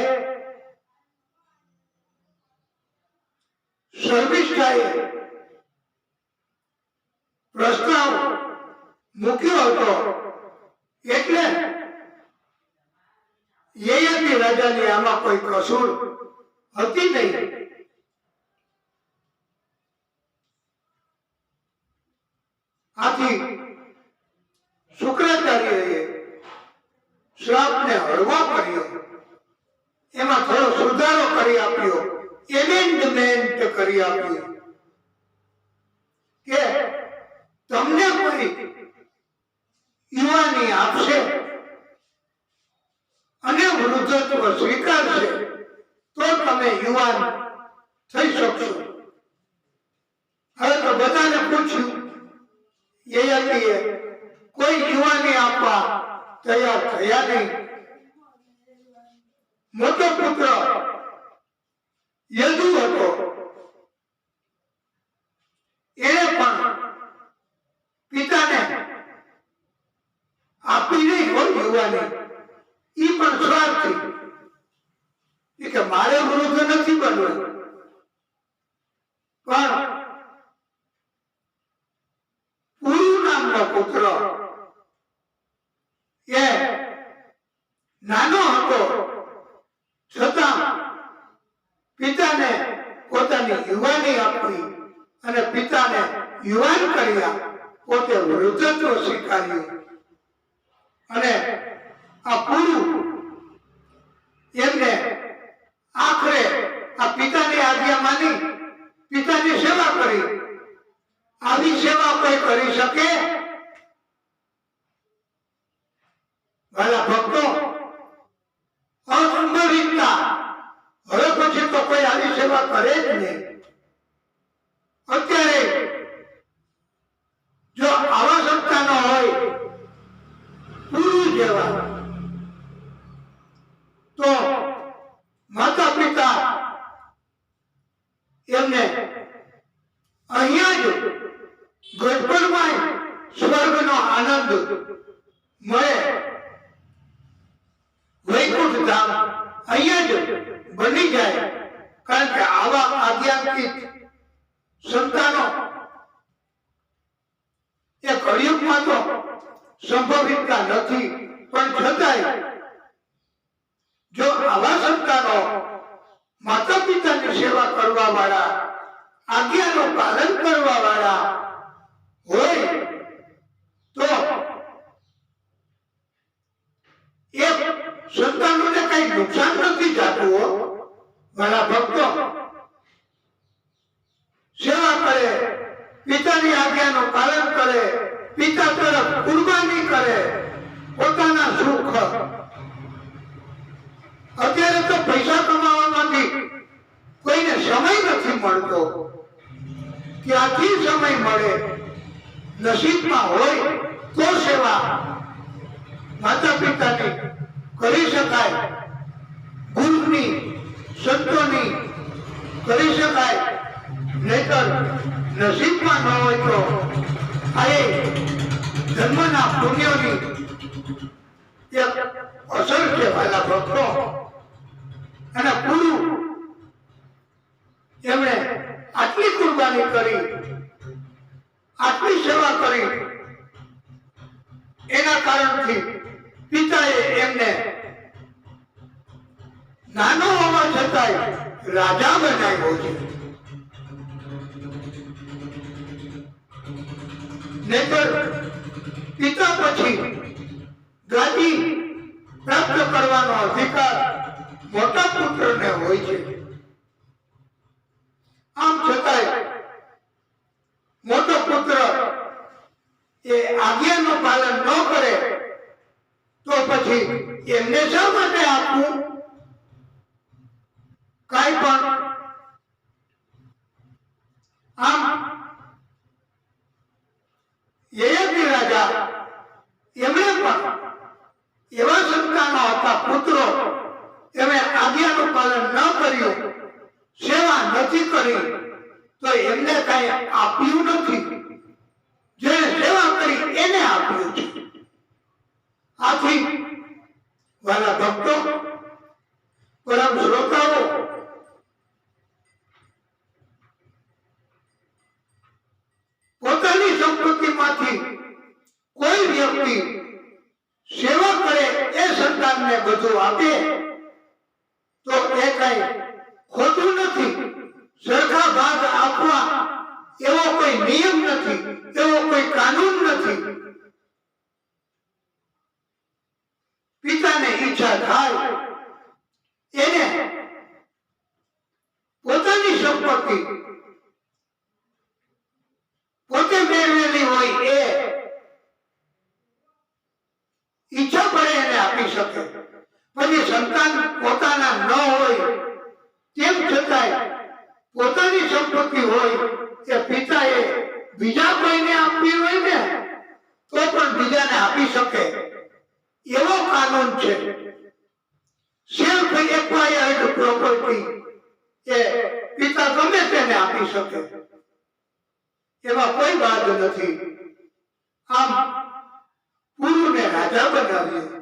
શર્મિષ્ઠાએ પ્રસ્તાવ મૂક્યો હતો એટલે યયાતિ રાજાની આમાં કોઈ કસૂર હતી નહીં. આથી શુક્રાચાર્યએ શ્રાપને હળવો કર્યો. એમાં થોડો સુધારો કરી આપ્યો, એમેન્ડમેન્ટ કરી આપ્યું કે તમને કોઈ યુવાની આપશે અને વૃદ્ધત્વ સ્વીકારશે તો તમે યુવાન થઈ શકશો. હવે તો બધાને પૂછ્યું, યયાતિએ કોઈ યુવાની આપવા તૈયાર થયા નહીં. મોટો પુત્ર યદુ હતો, એને પણ પિતાને આપી નહીં હોય યુવાની. ઈ પણ સ્વાર્થી કે મારે વૃદ્ધ નથી બનવું. પણ પુરુ નામનો પુત્ર એ નાનો હતો છતાં પિતાને પોતાની યુવાની આપી અને પિતાને યુવાન કર્યા, પોતે વૃદ્ધત્વ સ્વીકાર્યું. અને આ પુરુ એમને આખરે આ પિતાની આજ્ઞા માની પિતાની સેવા કરી. આવી સેવા કોઈ કરી શકે? જેવા. તો માતા પિતા એમને અહીંયા જ ગઢપણમાં સ્વર્ગનો આનંદ મળે, વૈકુંઠ ધામ અહીંયા જ બની જાય. કારણ કે આવા આધ્યાત્મિક સંતાનો એ કળિયુગમાં તો સંભવિતતા નથી, પણ છતાંય જો આવા સંતાનો માતા પિતાની સેવા કરવા વાળા, આજ્ઞાનું પાલન કરવા વાળા હોય તો એ સંતાનોને કઈ નુકસાન નથી થતું. મારા ભક્તો સેવા કરે, પિતાની આજ્ઞાનું પાલન કરે, પિતા તરફ કુરબાની કરે, પોતાના સુખ. અત્યારે તો પૈસા કમાવામાંથી કોઈને સમય નથી મળતો. ક્યાંથી સમય મળે? નસીબમાં હોય તો સેવા માતા પિતાની કરી શકાય, ગુરુની, સંતોની કરી શકાય. નહીતર નસીબમાં ન હોય તો આ ધર્મના પુણ્યોની એક અસર છે વાલા ભક્તો. અને પૂરું એમણે આટલી કુરબાની કરી, આટલી સેવા કરી, એના કારણથી પિતાએ એમને નાનો હોવા છતાંય રાજા બનાવ્યો છે. નહીતર પિતા પછી ગાદી પ્રાપ્ત કરવાનો અધિકાર મોટા પુત્રને હોય છે. આમ છતાંય મોટો પુત્ર એ આજ્ઞાનું પાલન ન કરે તો પછી એમને શા માટે આપવું? કાંઈ પણ. આમ યયાતિ રાજા એમણે પણ એવા સંતાનો હતા, પુત્રો, એમણે આજ્ઞાનું પાલન ન કર્યું, સેવા નથી કરી, તો એમને કઈ આપ્યું નથી. જેને સેવા કરી એને આપ્યું છે. આથી વાલા ભક્તો, પરમ શ્રોતાઓ, પોતાની સંપત્તિમાંથી કોઈ વ્યક્તિ સેવા કરે, એ સંતાનને બધું આપે તો એ કઈ ખોટું નથી. સરખા ભાગ આપવા એવો કોઈ નિયમ નથી, એવો કોઈ કાનૂન નથી. પિતાને ઈચ્છા થાય એને પોતાની સંપત્તિ પોતે મેળવેલી હોય એ ઈચ્છા પડે એને આપી શકે. પછી સંતાન પોતાના ન હોય તેમ છતાંય પોતાની સંપત્તિ હોય એ પિતાએ બીજા કોઈને આપવી હોય ને તો પણ બીજાને આપી શકે, એવો કાનૂન છે. સેલ્ફ એક્વાયર્ડ પ્રોપર્ટી એ પિતા ગમે તેને આપી શકે, એમાં કોઈ વાત નથી. આમ પુરુને રાજા બનાવ્યો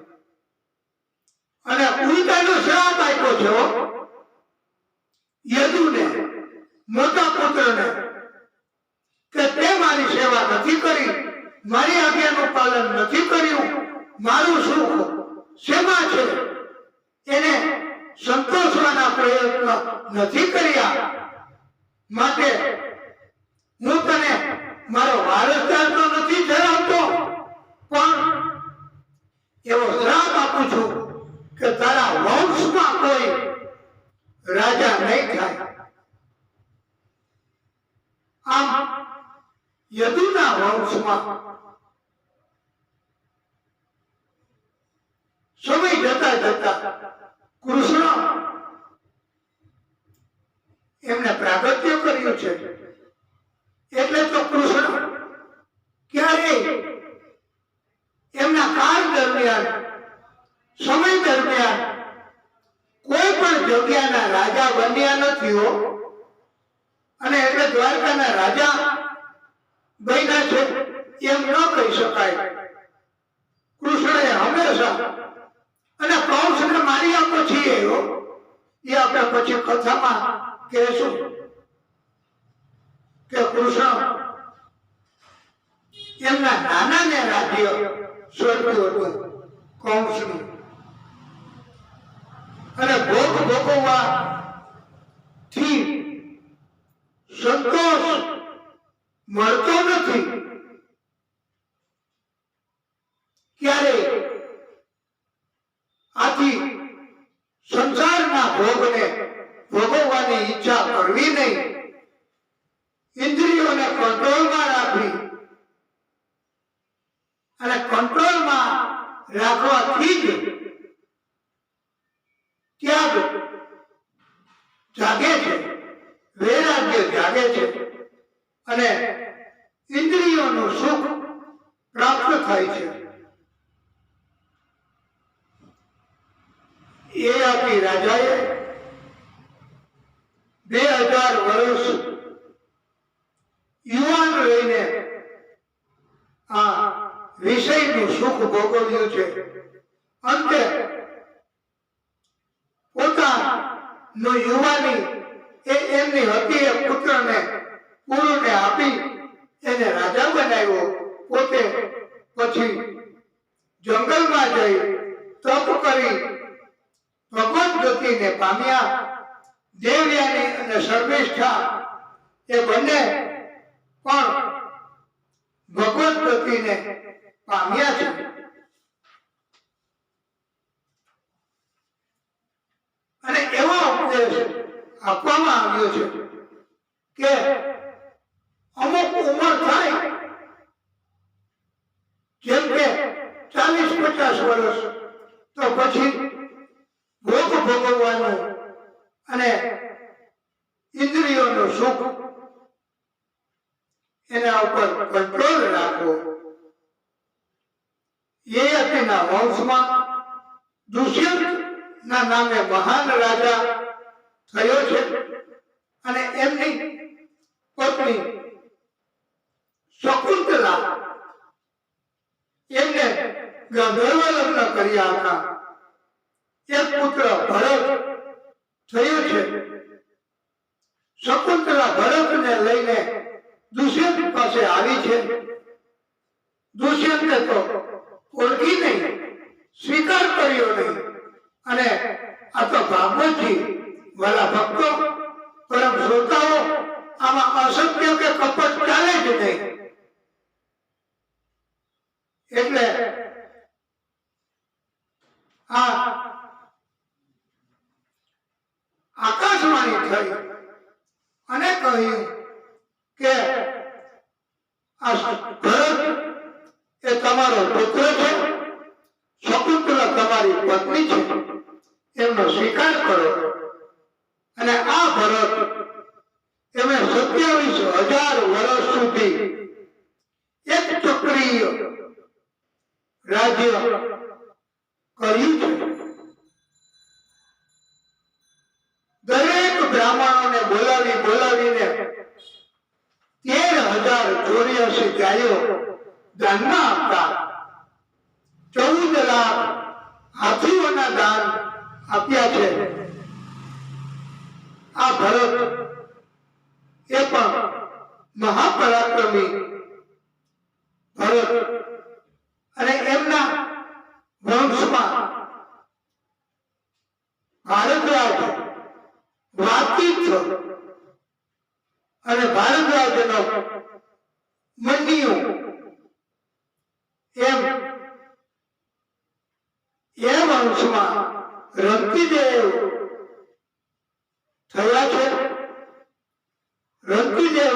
અને ઉલટાનો શ્રાપ આપ્યો છે યદુને, મોટા પુત્રને, કે તે મારી સેવા નથી કરી, મારી આજ્ઞાનું પાલન નથી કર્યું, મારું સુખ શેમાં છે એને સંતોષવાના પ્રયત્ન નથી કર્યા, માટે હું તને મારો વારસદાર તો નથી ધરાવતો, પણ એવો શ્રાપ આપું છું કે તારા વંશમાં કોઈ રાજા નહીં થાય. આમ યદુના વંશમાં સમય જતા જતા કૃષ્ણ એમને પ્રાગટ્ય કર્યું છે. એટલે તો કૃષ્ણ ક્યારે એમના કાળ દરમિયાન સમય દરમિયાન કોઈ પણ જગ્યાના રાજા બન્યા નથી હો. અને એટલે દ્વારકાના રાજા બન્યા છે એમ ન કહી શકાય. કૃષ્ણએ હંમેશા અને કંસને માર્યા પછી એ આપણે પછી કથામાં કહેશું કે કૃષ્ણ એમના નાનાને રાજ્ય સોંપ્યું હતું કંસનું. અને ભોગ ભોગવવાથી સંતોષ મળતો નથી. ક્યારે આથી સંસારના ભોગને ભોગવવાની ઈચ્છા કરવી નહીં. ઇન્દ્રિયોને કંટ્રોલમાં રાખવી અને કંટ્રોલમાં રાખવાથી જ ત્યાગ જાગે છે, વૈરાગ્ય જાગે છે અને ઇન્દ્રિયોનું સુખ પ્રાપ્ત થાય છે. એ આપી રાજાએ 2000 વર્ષ યુવાન રહીને આ વિષયનું સુખ ભોગવ્યું છે. અંતે પોતાનો યુવાની એ એમની હતી એ પુત્રને પુરુને આપી એને રાજા બનાવ્યો. પોતે પછી જંગલમાં જઈ તપ કરી ભગવત ગતિને પામ્યા. દેવયાની અને શર્મિષ્ઠા એ બંને પણ ભગવત ગતિને પામ્યા છે. અને એવો ઉપદેશ આપવામાં આવ્યો છે કે અમુક ઉંમર થાય જેમ કે 40-50 વર્ષ તો પછી ભોગ ભોગવવાનું અને ઇન્દ્રિયોનું સુખ એના ઉપર કંટ્રોલ રાખવો. યયાતિના વંશમાં દુષ્યંત ના નામે મહાન રાજા થયો છે અને એમની પત્ની શકુંતલા એમને ગંધર્વ લગ્ન કર્યા હતા. એક પુત્ર ભરત થયો છે. શકુંતલા ભરતને લઈને દુષ્યંત પાસે આવી છે. દુષ્યંતે તો ઓળખી નહીં, સ્વીકાર કર્યો નહીં. અને આ તો ભાગવતજી વાલા ભક્તો, પરમ શ્રોતાઓ, આમાં અસત્ય કે કપટ ચાલે જ નહીં. એટલે આ આકાશવાણી થઈ અને કહ્યું કે આ ભરત એ તમારો પુત્ર છે, શકુંતલા તમારી પત્ની છે, એમનો સ્વીકાર કરો. અને આ ભરત એમણે 27,000 વર્ષ સુધી એક ચક્રીય રાજ્ય કર્યું છે. દરેક બ્રાહ્મણોને બોલાવીને 13,084 ગાયો દાનમાં આપતા. 14 લાખ હાથીઓના દાન આપ્યા છે. આ ભરત એ પણ મહાપરાક્રમી ભરત અને એમના વંશમાં ભારદ્વાજ, વાતિથ અને ભારદ્વાજનો મન્યુ એમ એ વંશમાં રંતિદેવ થયા છે. રંતિદેવ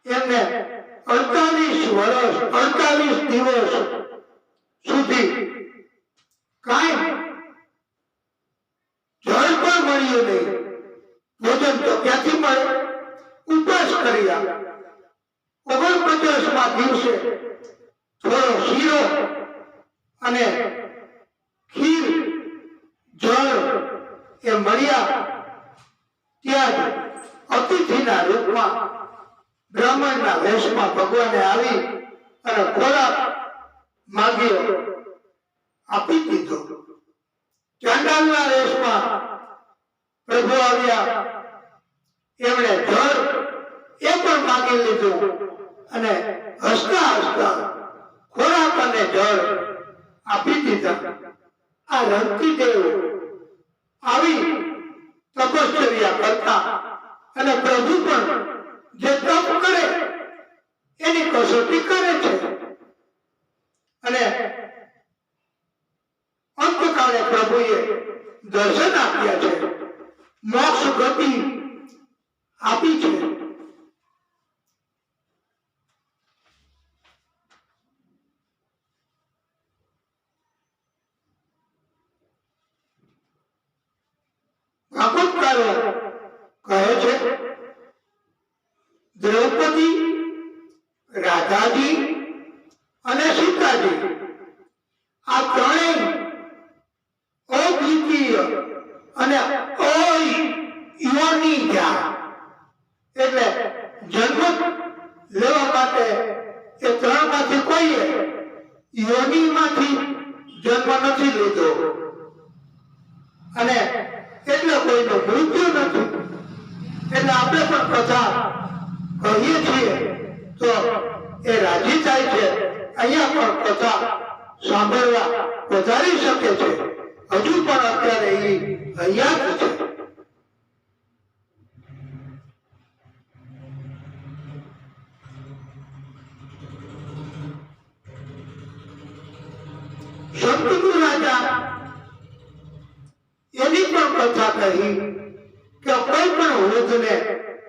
એમને 48 દિવસ સુધી કાંઈ જળ પણ મળ્યું નહીં. ભોજન તો ક્યાંથી મળે? ઉપવાસ કર્યા. 49મા દિવસે થોડો શીરો અને ખોરાક માંગ્યો, આપી દીધો. ચાંડાલના રેસમાં પ્રભુ આવ્યા, એમણે જળ એ પણ માંગી લીધું અને હસતા હસતા ખોરાક અને જળ આપી દીધા. આ રણતી દેવ આવી તપશ્ચર્યા કરતા અને પ્રભુ પણ જે તપ કરે એની કસોટી કરે છે. અને અંતકાળે પ્રભુએ દર્શન આપ્યા છે, મોક્ષ ગતિ આપી છે. ભાગવતકારો કહે છે દ્રૌપદી, રાધાજી અને સીતાજી આ ત્રણેય અદ્વિતીય અને અયોનિજા એટલે જન્મ લેવા માટે એ ત્રણમાંથી કોઈએ યોનિમાંથી જન્મ નથી લીધો અને એટલે કોઈનું મૃત્યુ નથી. એટલે આપણે પણ કથા કહીએ છીએ તો એ રાજી થાય છે. અહીંયા પણ કથા સાંભળવા વધારી શકે છે. હજુ પણ અત્યારે એ અહીંયા જ છે. શંતનુ રાજા એની પણ કથા કહી કે કોઈ પણ વૃદ્ધને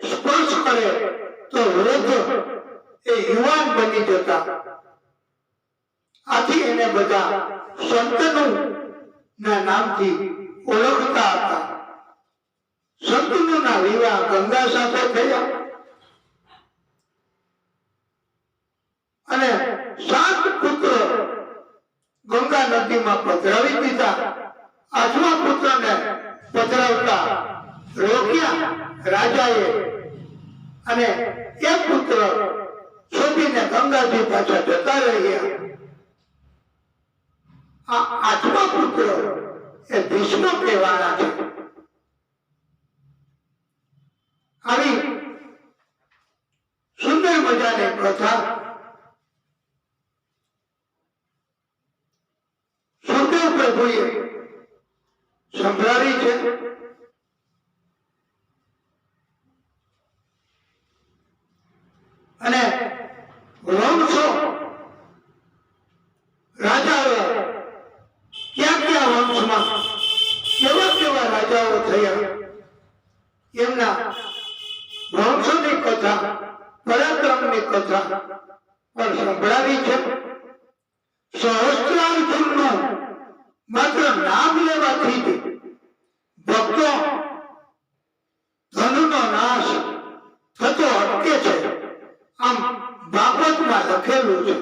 સ્પર્શ કરે તો વૃદ્ધ એ યુવાન બની જતા. આથી એને બધા શંતનુ ના નામથી ઓળખતા હતા. શંતનુના વિવાહ ગંગા સાથે થયા અને 7 પુત્રો ગંગા નદીમાં પધરાવી દીધા. 8મા પુત્રને પધરાવતા રોક્યા રાજાએ અને એ પુત્ર છોડીને ગંગાજી પાછા જતા રહ્યા. આ 8મા પુત્ર એ ભીષ્મ કહેવાના છે. આવી સુંદર મજાની કથા સુખદેવ પ્રભુએ સંભળાવી છે. અને વંશો રાજાઓ ક્યાં વંશમાં કેવા કેવા રાજાઓ થયા એમના વંશોની કથા, પરાક્રમની કથા પણ સંભળાવી છે. સહસ્ત્રાર્જુનનું માત્ર નામ લેવાથી જ ભક્તો ધનનો નાશ થતો અટકે છે, આમ ભાગવતમાં લખેલું છે.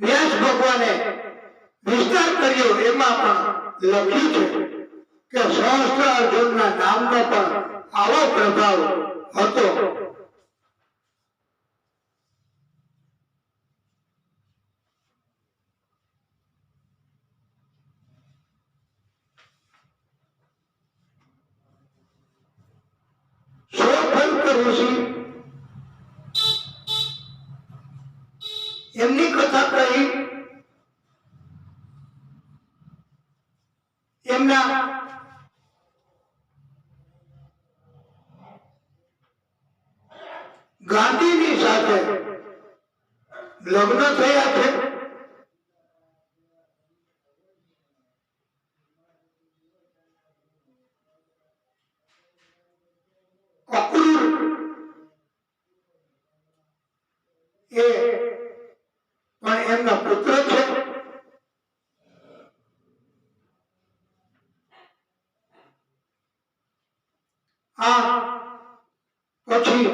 વ્યાસ ભગવાને વિસ્તાર કર્યો એમાં પણ લખ્યું છે કે સહસ્ત્રાર્જુનના નામનો પણ આવો પ્રભાવ હતો. ઋષિ એમની કથા કહી. એમના ગાંધીની સાથે લગ્ન થયા છે. અક્રૂર એ પણ એમના પુત્ર છે. આ પછી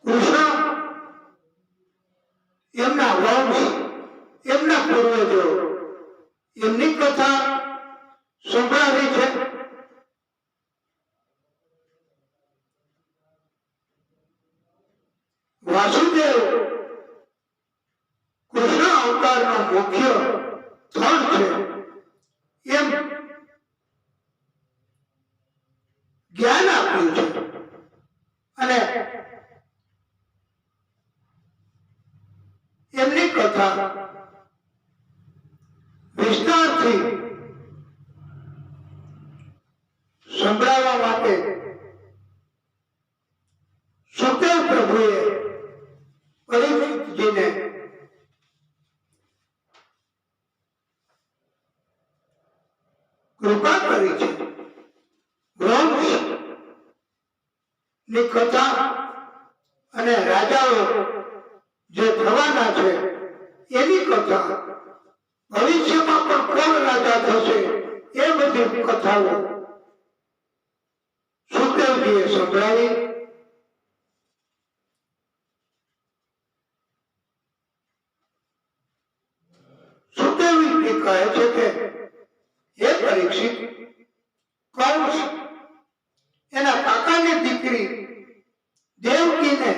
કૃષ્ણ એમના વંશ, એમના પૂર્વજો એમની કથા સંભળાવી છે. જ્ઞાન આપ્યું છે અને એમની કથા વિસ્તારથી સંભળાવવા માટે સુખદેવ પ્રભુએ પરીક્ષિતજીને કૃપા કરી છે. વંશ ની કથા અને રાજાઓ જે થવાના છે એની કથા, ભવિષ્યમાં પણ કોણ રાજા થશે એ બધી કથાઓ સુખદેવજીએ સંભળાવી. સુખદેવજી કહે છે કે હે પરીક્ષિત, કંસ એના કાકાની દીકરી દેવકીને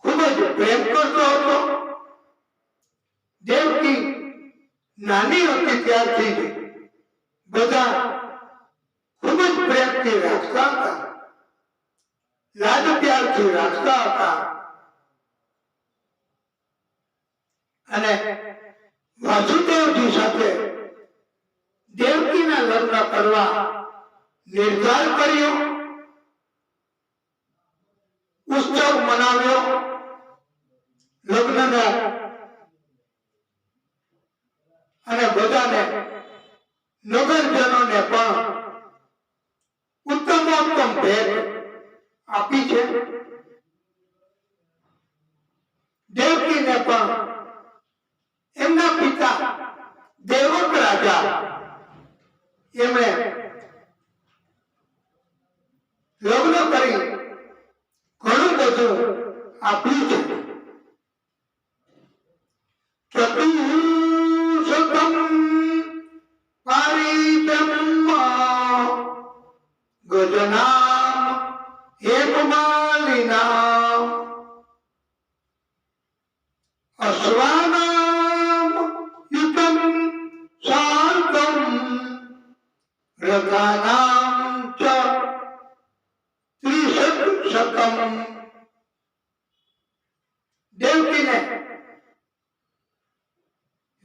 ખૂબ જ પ્રેમ કરતો હતો. દેવકી નાની હતી ત્યારથી બધા ખૂબ જ પ્રેમથી રાખતા હતા, લાડ પ્યારથી રાખતા હતા અને વાસુદેવજી સાથે દેવકીના લગ્ન કરવા નિર્ધાર કર્યો. ઉત્સવ મનાવ્યો લગ્નનો અને બધાને નગરજનોને પણ ઉત્તમોત્તમ ભેટ આપી છે. દેવકીને પણ એમના પિતા દેવક રાજા એમણે લગ્ન કરી ઘણું બધું આપ્યું છે. ચતુઃશતમ પારિબ્રહ્મ ગજનામ હેમમાલિનામ અશ્વાનામ યુતમ શાંતમ રથાનામ ચ ત્રિશતમ. દેવકીને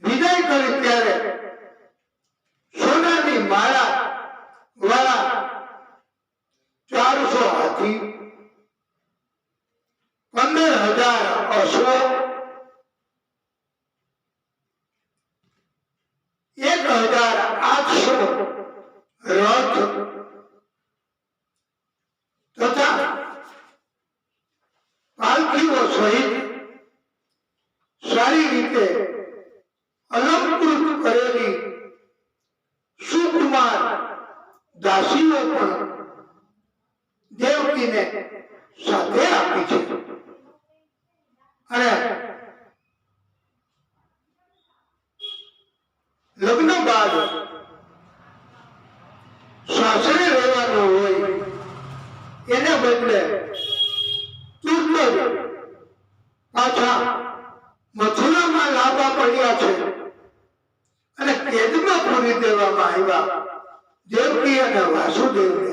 વિદાય કરી ત્યારે સોનાની માળા વાળા 400 હાથી, 15,000 અશ્વો, 1,800 રથ તથા પાલખીઓ સહિત સારી રીતે અલંકૃત કરેલી સુકુમાર દાસીઓ પણ દેવકીને સાથે આપી છે. અને લગ્ન બાદ સાસરે રહેવાનું હોય એને બદલે તુરત જ પાછા મથુરામાં લાવવા પડ્યા છે અને કેદમાં પૂરી દેવામાં આવ્યા દેવકી અને વાસુદેવને.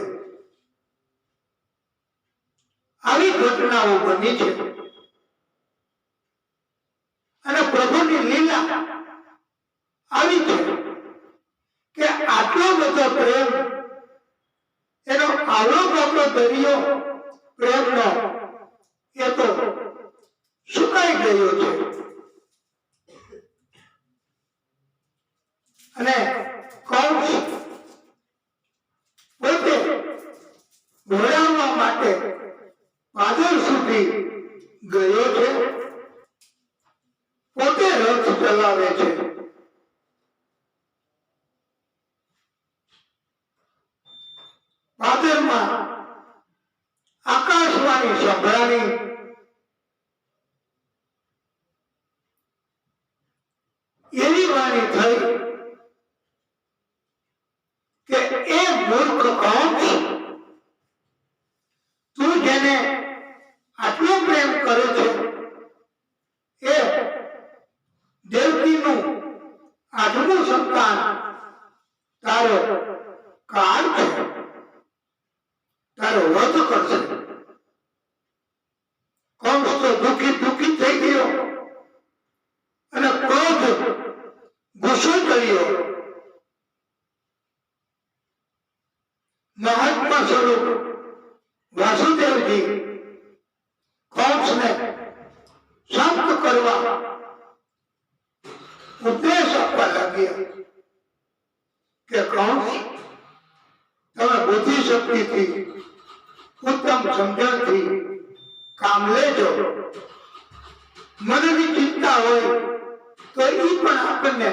આવી ઘટનાઓ બની છે અને પ્રભુની લીલા આવી છે કે આટલો બધો પ્રેમ, એનો આવડો મોટો દરિયો પ્રેમનો એ તો સુકાઈ ગયો છે. અને કંસ પોતે ઘોડાવવા માટે પાદર સુધી ગયો છે, પોતે રથ ચલાવે છે. પાદરમાં આકાશવાણી સંભળાવી એવી વાણી થઈ કે એ મૂર્ખ કંસ, તું જેને આટલો પ્રેમ કરે છે એ દેવકીનું 8મું સંતાન તારો કાળ છે. મહાત્મા સ્વરૂપ વાસુદેવજી કંસને શાંત કરવા ઉપદેશ આપવા લાગ્યા કે કંસ, તમે બુદ્ધિ શક્તિથી ઉત્તમ સમજણથી કામ લેજો. મનની ચિંતા હોય તો એ પણ આપણને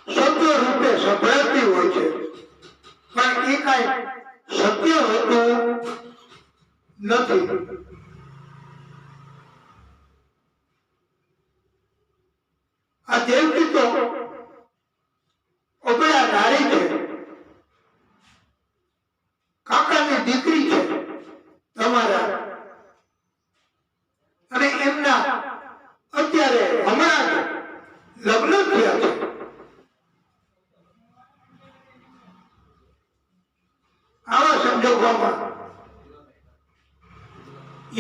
શબ્દો રૂપે સંભળાતી હોય છે, પણ એ કઈ સત્ય હોતું નથી. આ દેવકી તો અબળા નારી છે, કાકાની દીકરી છે તમારા, અને એમના અત્યારે હમણાં જ લગ્ન થયા છે. આવા સંજોગોમાં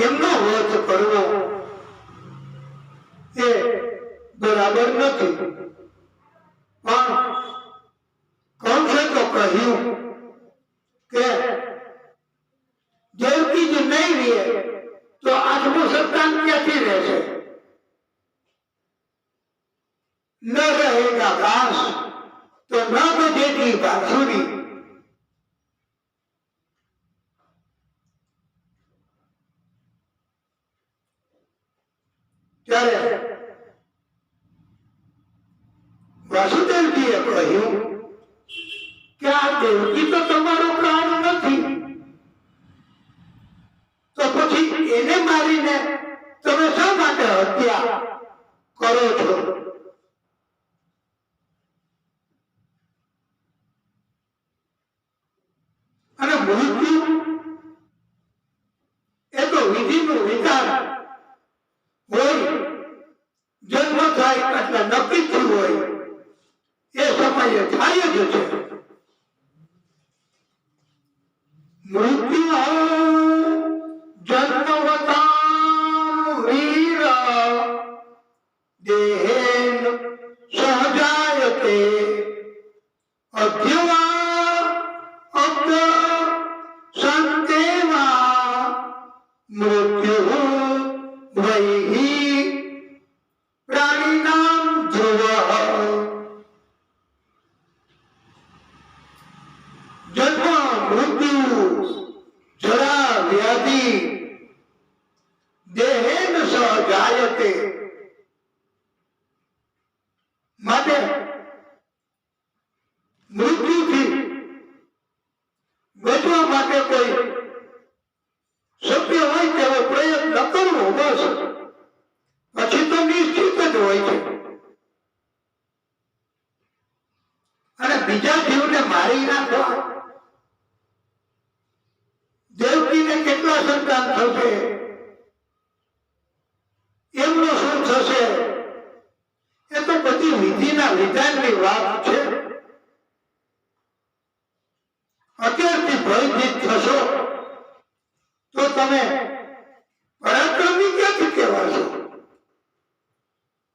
એમનો વધ કરવો એ બરાબર નથી. પણ કંસે તો કહ્યું કે દેવકી જ નહીં રહે તો આઠમું સંતાન ક્યાંથી રહેશે? ન રહેગા ઘાસ તો ન બજેગી બાંસુરી. ત્યારે વાસુદેવજીએ કહ્યું કે આ દેવકી તો તમારો પ્રાણ નથી, તો પછી એને મારીને તમે શા માટે હત્યા કરો છો? અને મૃત્યુ એ તો વિધિનું વિધાન હોય, જન્મ થાય એટલે નક્કી થયું હોય, એ સમયે થાય જ છે. મૃત્યુ જન્મવતામ વીર દેહેન સહજાયતે અધ્યવા અબ્દ સંતેવા મૃત્યુ વૈહી પ્રાણીનામ ધ્રુવ. જન્મ, મૃત્યુ, જરા, વ્યાધિ દેહેન સહજાયતે. માટે મૃત્યુથી બચવા માટે કોઈ શક્ય હોય તેવો પ્રયત્ન કરવો, બસ. પછી તો નિશ્ચિત જ હોય છે. અને બીજા જીવને મારી નાખવા, દેવકીને કેટલા સંતાન થશે, એમનું શું થશે, એ તો બધી વિધિના વિધાનની વાત છે. અત્યારથી ભયભીત થશો તો તમે પરાક્રમી ક્યાંથી કહેવાશો?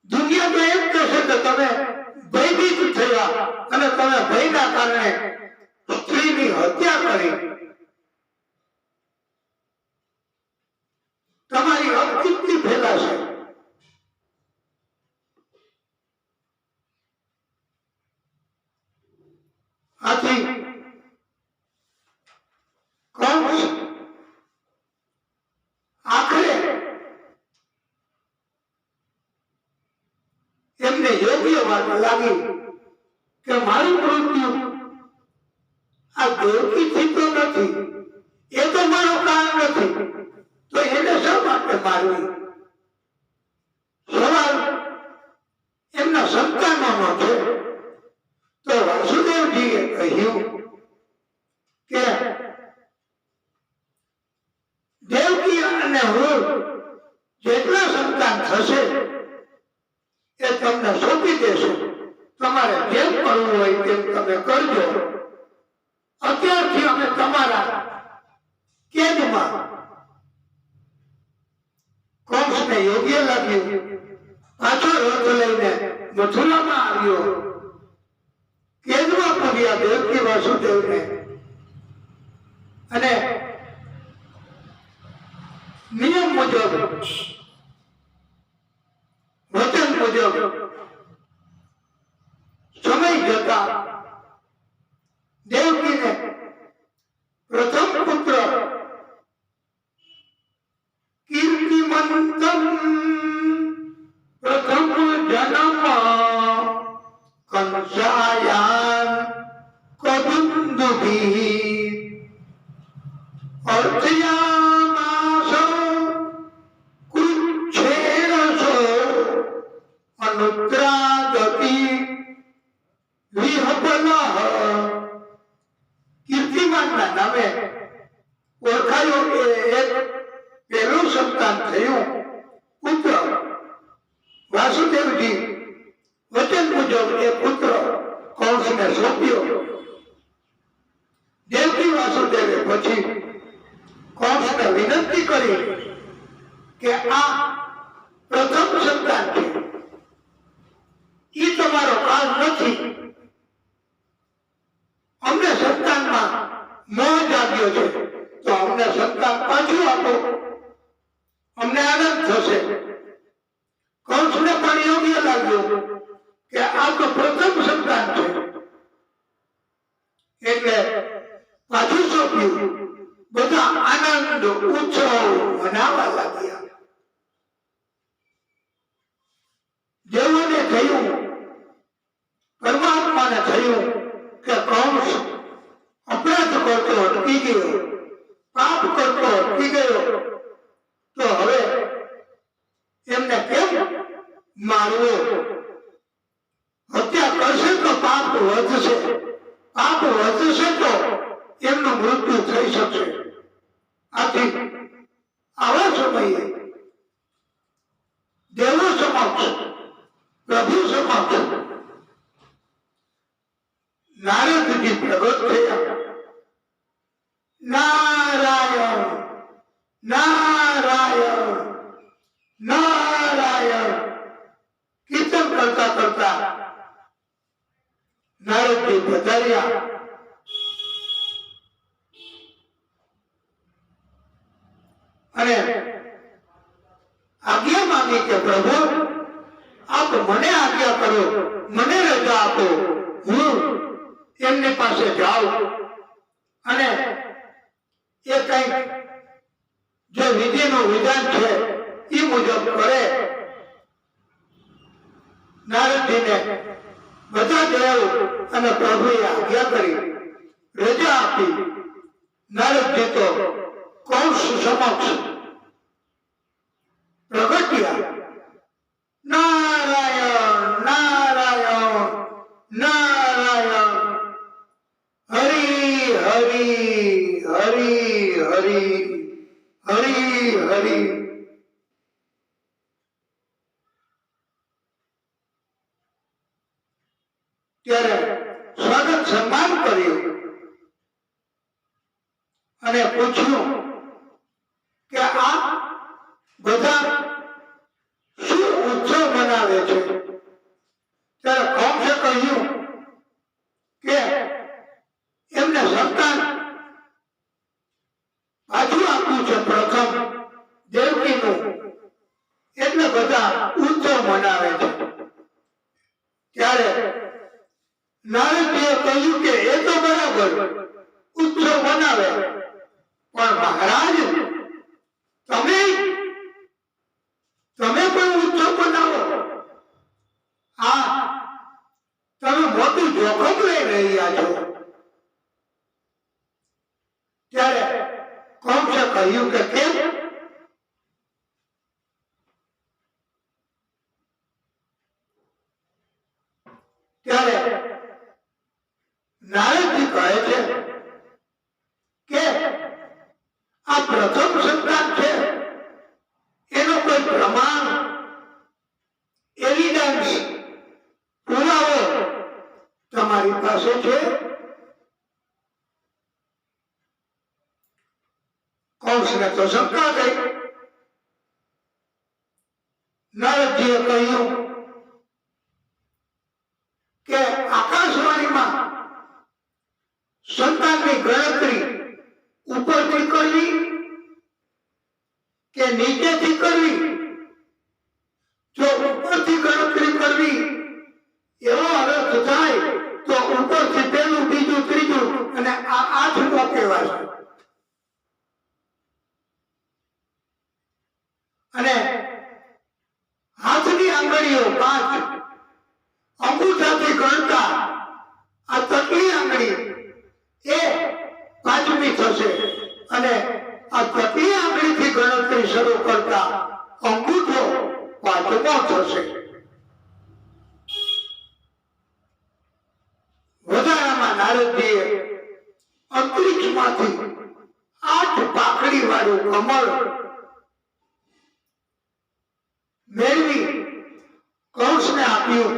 દુનિયા તો એમ કહેશે કે તમે ભયભીત થયા અને તમે ભયના કારણે સ્ત્રીની હત્યા કરી. તમારી અપકીર્તિ ફેલાશે. આથી કંસ આખરે એમને યોગ્ય વાત લાગી કે મારું મૃત્યુ આ દેવકીથી તો નથી, એ તો મારો કાળ નથી, તો એને શા માટે મારવી? સવાલ એમના સંતાનોનો છે. તો વાસુદેવજીએ કહ્યું કે દેવકી અને હું જેટલા સંતાન થશે એ તમને સોંપી દેશું. તમારે જેમ કરવું હોય તેમ તમે કરજો. અત્યારથી અમે તમારા કેદમાં. કંસને યોગ્ય લાગ્યું, પાછો રથ લઈને મથુરામાં આવ્યો. કેદમાં પૂર્યા દેવકી વાસુદેવને અને નિયમ મુજબ વચન મુજબ સમય જતા દેવકીને પ્રથમ પુત્ર કીર્તિમંતમ પ્રથમ જન્મ કંસાયાન કદુંદુભી અર્થયામાસ કૃચ્છેરસ અનુત્રાદતિ વિહપલઃ. કીર્તિમાનના નામે ઓળખાયો એ એક પહેલું સંતાન થયું પુત્ર વાસુદેવજી વચન મુજબ એ પુત્ર કંસને સોંપ્યો. દેવકી વાસુદેવે પછી કંસને વિનંતી કરી કે આ પ્રથમ સંતાન છે, એ તમારો કાળ નથી, અમને સંતાનમાં મોહ જાગ્યો છે, તો અમને સંતાન પાછું આપો, અમને આનંદ થશે. કંસને પણ યોગ્ય લાગ્યું કે આ તો પ્રથમ સંતાન છે, એટલે પાછું સોંપ્યું. બધા આનંદ ઉત્સવ મનાવવા લાગ્યા. જેઓને થયું, પરમાત્માને થયું કે કંસ અપરાધ કરતો અટકી ગયો, પાપ કરતો અટકી ગયો, તો હવે એમને કેમ મારવો? હત્યા કરશે તો પાપ વધશે, પાપ વધશે તો એમનું મૃત્યુ થઈ શકશે. આથી આવા સમયે દેવો સમક્ષ, પ્રભુ સમક્ષ નારદજી પ્રગટ થયા. નારાયણ નારાયણ નારાયણ કીર્તન કરતા કરતા નારદજી પધાર્યા. અને આજ્ઞા માંગી કે પ્રભુ આપ મને આજ્ઞા કરો, મને રજા આપો, હું એમની પાસે જાઉં અને એ કઈક જે વિધિનું વિધાન છે એ મુજબ કરે. નારદજીને બધા દેવ અને પ્રભુએ આજ્ઞા કરી, રજા આપી. નારદજી તો કંસ સમક્ષ પ્રગટ્યા. નારાયણ નારાયણ નારાયણ હરિ હરિ હરિ હરિ હરિ હરિ. ત્યારે સ્વાગત સન્માન કર્યું અને પૂછ્યું કે આ બધા શું ઉત્સવ મનાવે છે? ત્યારે કંસે કહ્યું કે એમને સંતાન પાછું આપ્યું છે, પ્રથમ દેવકીનું, એટલે બધા ઉત્સવ મનાવે છે. ત્યારે નારદજીએ કહ્યું કે એ તો બરાબર ઉત્સવ મનાવે, પણ મહારાજ તમે પણ ઉત્સવ બનાવો. આ તમે મોટું જોખમ લઈ રહ્યા છો. ત્યારે કંસે કહ્યું કે કેમ? ત્યારે નારદજી કહે છે કે આ પ્રથમ સંતાન છે, એનો કોઈ પ્રમાણ, એવિડન્સ, પુરાવો તમારી પાસે છે? કંસને તો શંકા થઈ. નારદજીએ કહ્યું કે આકાશવાણીમાં સંતાનની ગણતરી ઉપરથી કરવી કે નીચેથી કરવી? જો ઉપરથી ગણતરી કરવી એવો અર્થ થાય તો ઉપરથી પહેલું, બીજું, ત્રીજું અને આ 8મો કહેવાય. અને હાથની આંગળીઓ 5, અંગૂઠાથી ગણતા આ તકલી આંગળી એ 5મી થશે અને આ તકલી આંગળીથી ગણતરી શરૂ કરતા અંગૂઠો 5મો થશે. વધારામાં નારદજીએ અંતરિક્ષમાંથી 8 પાંખડી વાળું કમળ મેળવી કંસને આપ્યું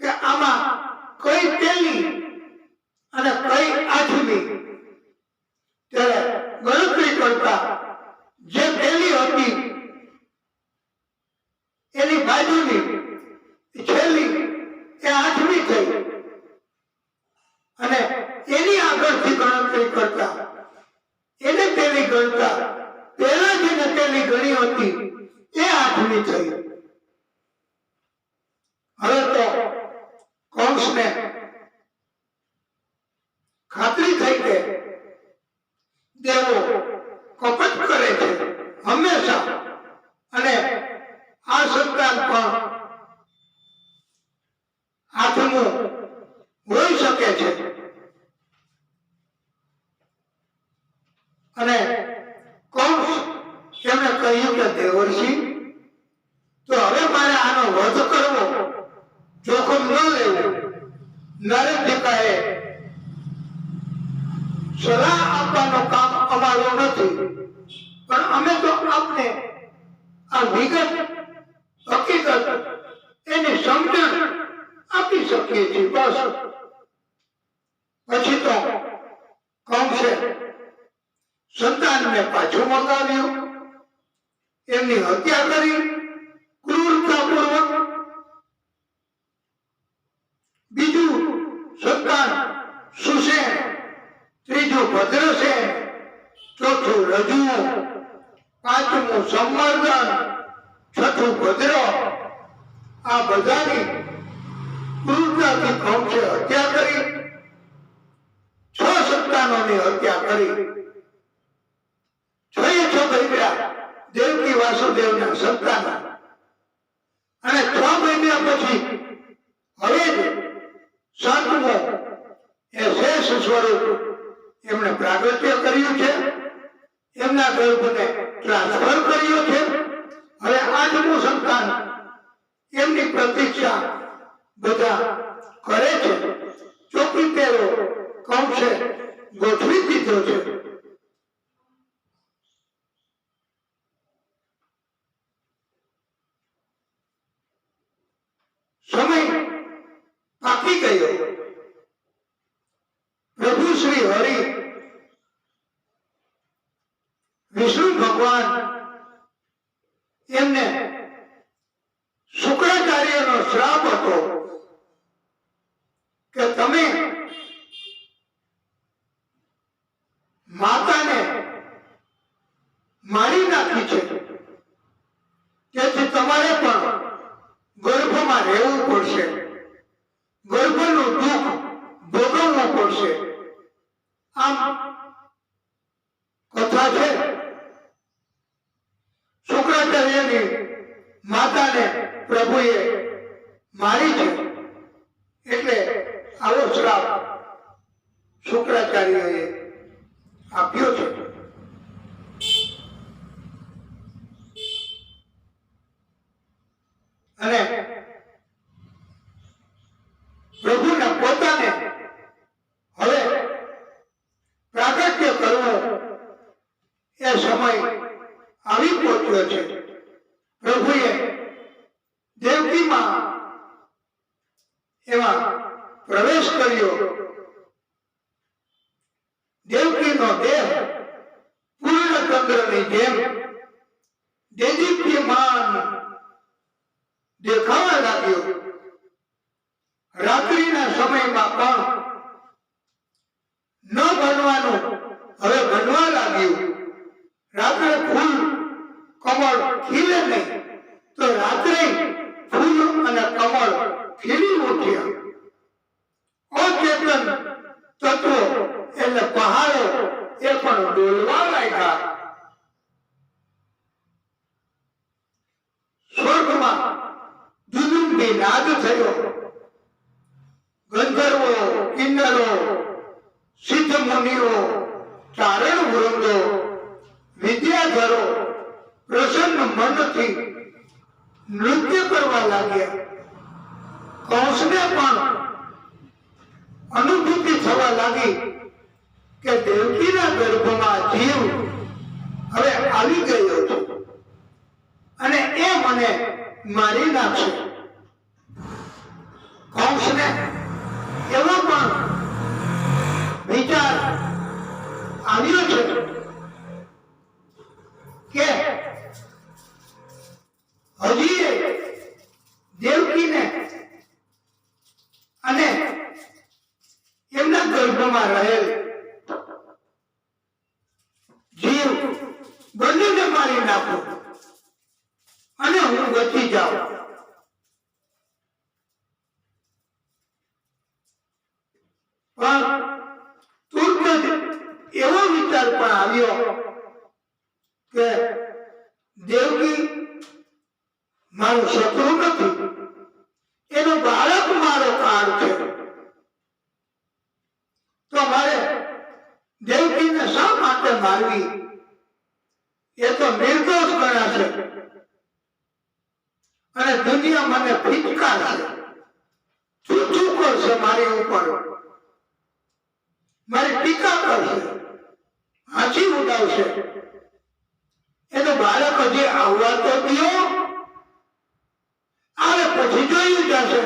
કે આમાં કઈ પહેલી અને કઈ 8મી? ત્યારે ગણતરી કરતા જે પહેલી હતી એની બાજુની છેલ્લી એ 8મી થઈ અને એની આગળથી ગણતરી કરતા એને પહેલી ગણતા પહેલા જેને પહેલી ગણી હતી એ 8મી થઈ. હવે તો કંસને ખાતરી થઈ કે દેવો કપટ કરે છે હંમેશા અને આ સંતાન પણ 8મું હોઈ શકે છે. અને કંસ એમણે કહ્યું કે દેવર્ષિ, તો હવે મારે આનો વધ કરવો, જોખમ ન લેવું. નરેન્દ્રિકાએ સલાહ આપવાનું કામ અમારું નથી, પણ અમે તો આપને આ વિગત, હકીકત, એની સમજણ આપી શકીએ છીએ બસ. પછી તો કંસે સંતાનને પાછું મંગાવ્યું, એમની હત્યા કરી ક્રૂરતાપૂર્વક. બીજું સંતાન સુસેન, ત્રીજું ભદ્રસેન, ચોથું રજુ, 5મું સંવર્ધન, 6થું ભદ્ર. આ બધાની ક્રૂરતાથી કંસે હત્યા કરી. 6 સંતાનોની હત્યા કરી. 6 બન્યા દેવકી વાસુદેવના સંતાનો. અને 6 બન્યા પછી હવે જ 7મો એ શેષ સ્વરૂપ એમણે પ્રાગટ્ય કર્યું છે, એમના ગર્ભને ટ્રાન્સફર કર્યો છે. હવે 8મું સંતાન એમની પ્રતીક્ષા બધા કરે છે. ચોકી પહેરો કંસે ગોઠવી દીધો છે. સમય પાકી ગયો. પ્રભુ શ્રી હરિ વિષ્ણુ ભગવાન એમને શુક્રાચાર્યનો શ્રાપ હતો કે તમે માતાને મારી નાખી છે, તેથી તમારે પણ ગર્ભમાં રહેવું પડશે, ગર્ભનું દુઃખ ભોગવવું પડશે. આમ કથા છે. શુક્રાચાર્યની માતાને પ્રભુએ મારી છે એટલે આવો શ્રાપ શુક્રાચાર્યએ આપ્યો છે. અને પ્રભુને પોતાને હવે પ્રાગટ્ય કરવું એ સમય આવી પહોંચ્યો છે. પ્રભુએ દેવકીમાં એમાં પ્રવેશ કર્યો. દેવકીનો દેહ પૂર્ણચંદ્રની જેમ દેદીપ્યમાન દેખાવા લાગ્યો. રાત્રિના સમયમાં પણ ન બનવાનું હવે બનવા રાત્રે ફૂલ કમળ ખીલે નહીં તો રાત્રે ફૂલ અને કમળ ખીલી ઉઠ્યા. અચેતન તત્વો એટલે પહાડો એ પણ ડોલવા લાગ્યા. સ્વર્ગમાં દુદુંબી નાદ થયો. ગંધર્વો, કિન્નરો, સિદ્ધ મુનિઓ, ચારણ વૃંદો, વિદ્યાધરો પ્રસન્ન મનથી નૃત્ય કરવા લાગ્યા. કંસને પણ અનુભૂતિ થવા લાગી કે દેવકીના ગર્ભમાં જીવ હવે આવી ગયો છે અને એ મને મારી નાખશે. કંસને એવો પણ વિચાર આવ્યો છે કે હજી દેવકીને અને એમના ગર્ભમાં રહેલ જીવ બંનેને મારી નાખું અને હું બચી જાઉં. પણ તુરત જ એવો વિચાર પણ આવ્યો કે દેવકી મારો શત્રુ નથી, એનો બાળક મારો કાળ છે, તો મારે દેવકીને શા માટે મારવી? એ તો નિર્દોષ ગણાશે અને દુનિયા મને ફિટકારશે, છૂટું કરશે મારી ઉપર, મારી ટીકા કરશે, હાંસી ઉડાવશે. એનું બાળક હજી આવવા તો દો, આવે પછી જોયું જશે.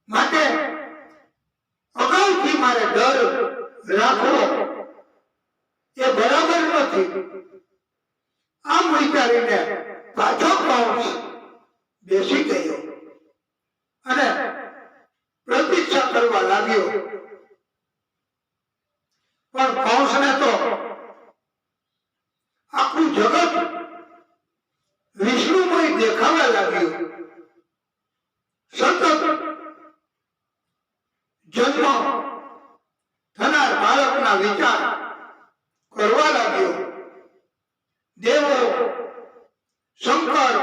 માટે અગાઉથી મારે ડર રાખવો એ બરાબર નથી. આમ વિચારીને પાછો કંસ બેસી ગયો અને પ્રતીક્ષા કરવા લાગ્યો. પણ કંસને તો આખું જગત વિષ્ણુમય દેખાવા લાગ્યું. સતત જન્મ થનાર બાળકના વિચાર કરવા લાગ્યો. દેવો, શંકર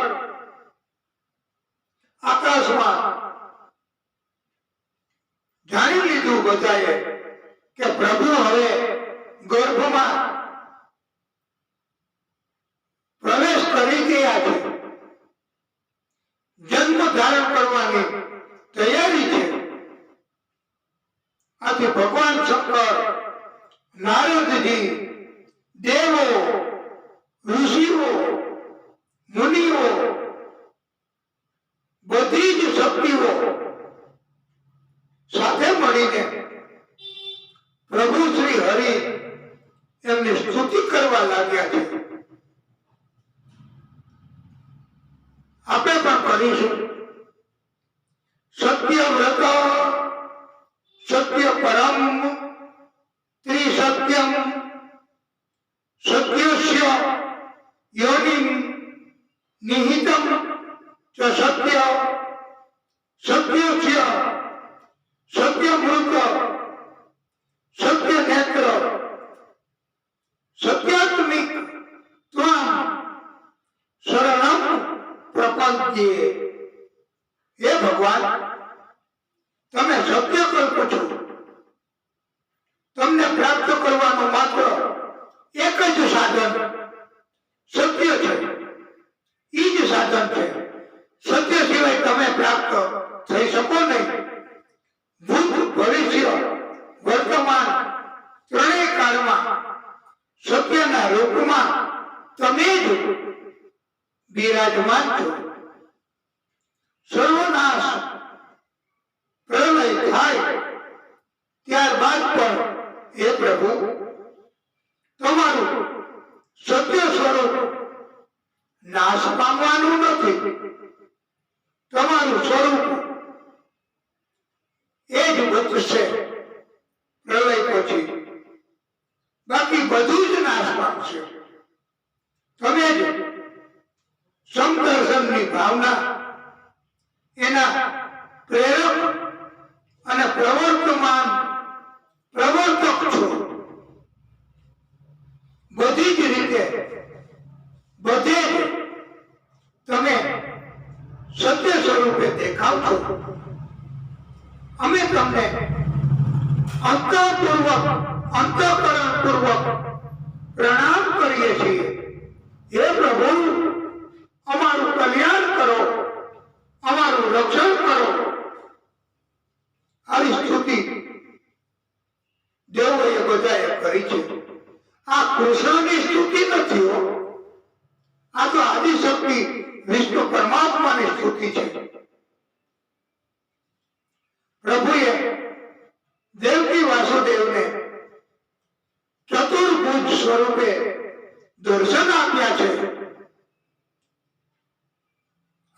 આકાશમાં જાણી લીધું બધાએ કે પ્રભુ હવે ગર્ભમાં પ્રવેશ કરી ગયા છે, જન્મ ધારણ કરવાની તૈયારી છે. આથી ભગવાન શંકર, નારદજી, દેવો, ઋષિઓ, મુનિઓ, બધી જ શક્તિઓ સાથે મળીને પ્રભુ શ્રી હરિ એમની સ્તુતિ કરવા લાગ્યા છે. આપણે પણ કરીશું. સત્ય વ્રત સત્ય પરમ ત્રિસત્યમ સત્યસ્ય યોનિમ નિહિતમ ચ સત્ય સત્યસ્ય સત્યમૃત સત્યનેત્ર સત્યાત્મિક ત્વમ શરણમ પ્રપંચે. હે ભગવાન, તમે સત્ય કલ્પ છો. તમને પ્રાપ્ત કરવાનું માત્ર એક જ સાધન સત્ય છે. ઈ જ સાધન છે. સત્ય સિવાય તમે પ્રાપ્ત થઈ શકો નહીં. ભૂત, ભવિષ્ય, વર્તમાન ત્રણેય કાળમાં સત્યના રૂપમાં તમે જ બિરાજમાન છો. સર્વનાશ પ્રલય થાય ત્યારબાદ પણ હે પ્રભુ, તમારું સત્ય સ્વરૂપ નાશ પામવાનું નથી. તમારું સ્વરૂપ એ જ વધશે પ્રલય પછી. અંતઃકરણ પૂર્વક પ્રણામ કરીએ છીએ. હે પ્રભુ, અમારું કલ્યાણ કરો, અમારું રક્ષણ કરો. આવી સ્તુતિ દેવોએ બધાએ કરી છે. આ કૃષ્ણની સ્તુતિ નથી હો, આ તો આદિશક્તિ વિષ્ણુ પરમાત્માની સ્તુતિ છે. પ્રભુએ દેવકી વાસુદેવને ચતુર્ભુજ સ્વરૂપે દર્શન આપ્યા છે.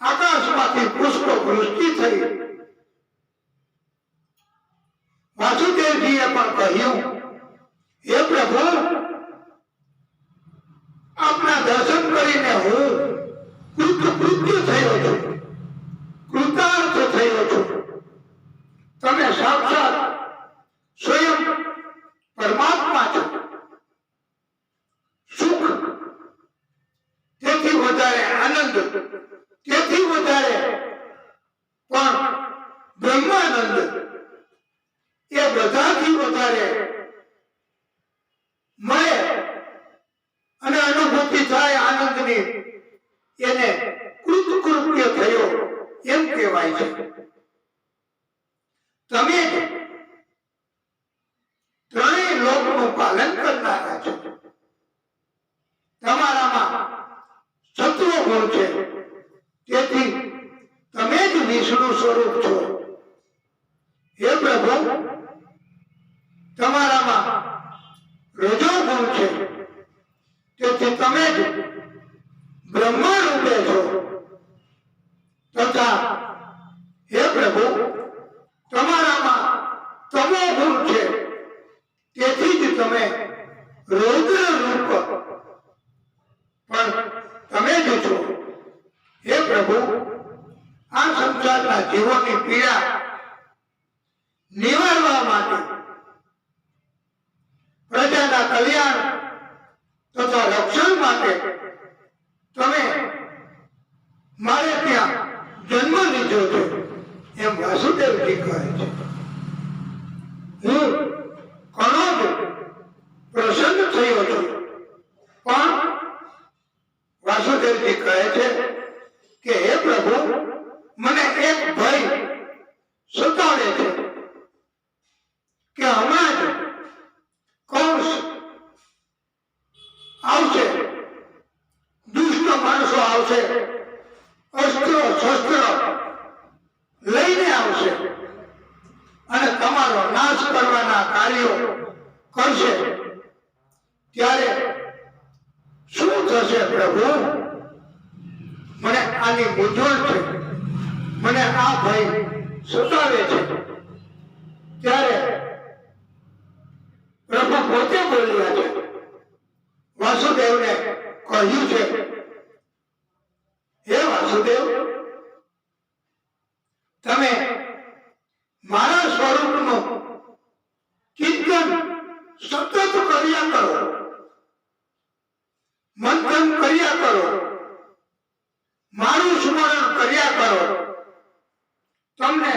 આકાશમાંથી પુષ્પ વૃષ્ટિ થઈ. વાસુદેવજીએ પણ કહ્યું, હે પ્રભુ, આપના દર્શન કરીને હું કૃતકૃત્ય થયો છું, કૃતાર્થ થયો છું. તમે સાક્ષાત સ્વયં પરમાત્મા છો. સુખ, તેથી વધારે આનંદ, તેથી વધારે પણ બ્રહ્માનંદ, એ બધાથી વધારે મળે અને અનુભૂતિ થાય આનંદની, એને કૃતકૃત્ય થયો એમ કહેવાય છે. તમે ત્રણેય લોકનું પાલન કરનારા છો. તમારામાં સત્વ ગુણ છે, તેથી તમે જ વિષ્ણુ સ્વરૂપ છો. હે પ્રભુ, તમારામાં રજો ગુણ છે, તેથી તમે જ બ્રહ્મા રૂપે છો. તથા હે પ્રભુ, તમારામાં તમો ગુણ છે, તેથી જ તમે રૌદ્ર રૂપ પણ તમે જ છો. હે પ્રભુ, આ સંસારના જીવોની પીડા નિવારવા માટે, પ્રજાના કલ્યાણ તથા રક્ષણ માટે તમે મારે ત્યાં જન્મ લીધો છે એમ વાસુદેવજી કહે છે. હું ઘણો જ પ્રસન્ન થયો છું, પણ વાસુદેવજી કહે છે કે હે પ્રભુ, મને એક ભય સતાવે છે કે હમણાં જ કંસ આવશે, દુષ્ટ માણસો આવશે, અસ્ત્ર શસ્ત્ર લઈને આવશે અને તમારો નાશ કરવાના કાર્યો કરશે. ત્યારે શું થશે પ્રભુ? મને આની મૂંઝવણ છે, મને આ ભય સતાવે છે. ત્યારે પ્રભુ પોતે બોલ્યા છે, વાસુદેવને કહ્યું છે, હે વાસુદેવ, તમે મારા સ્વરૂપનું ચિંતન સતત કર્યા કરો, મંથન કર્યા કરો, મારું સ્મરણ કર્યા કરો. તમને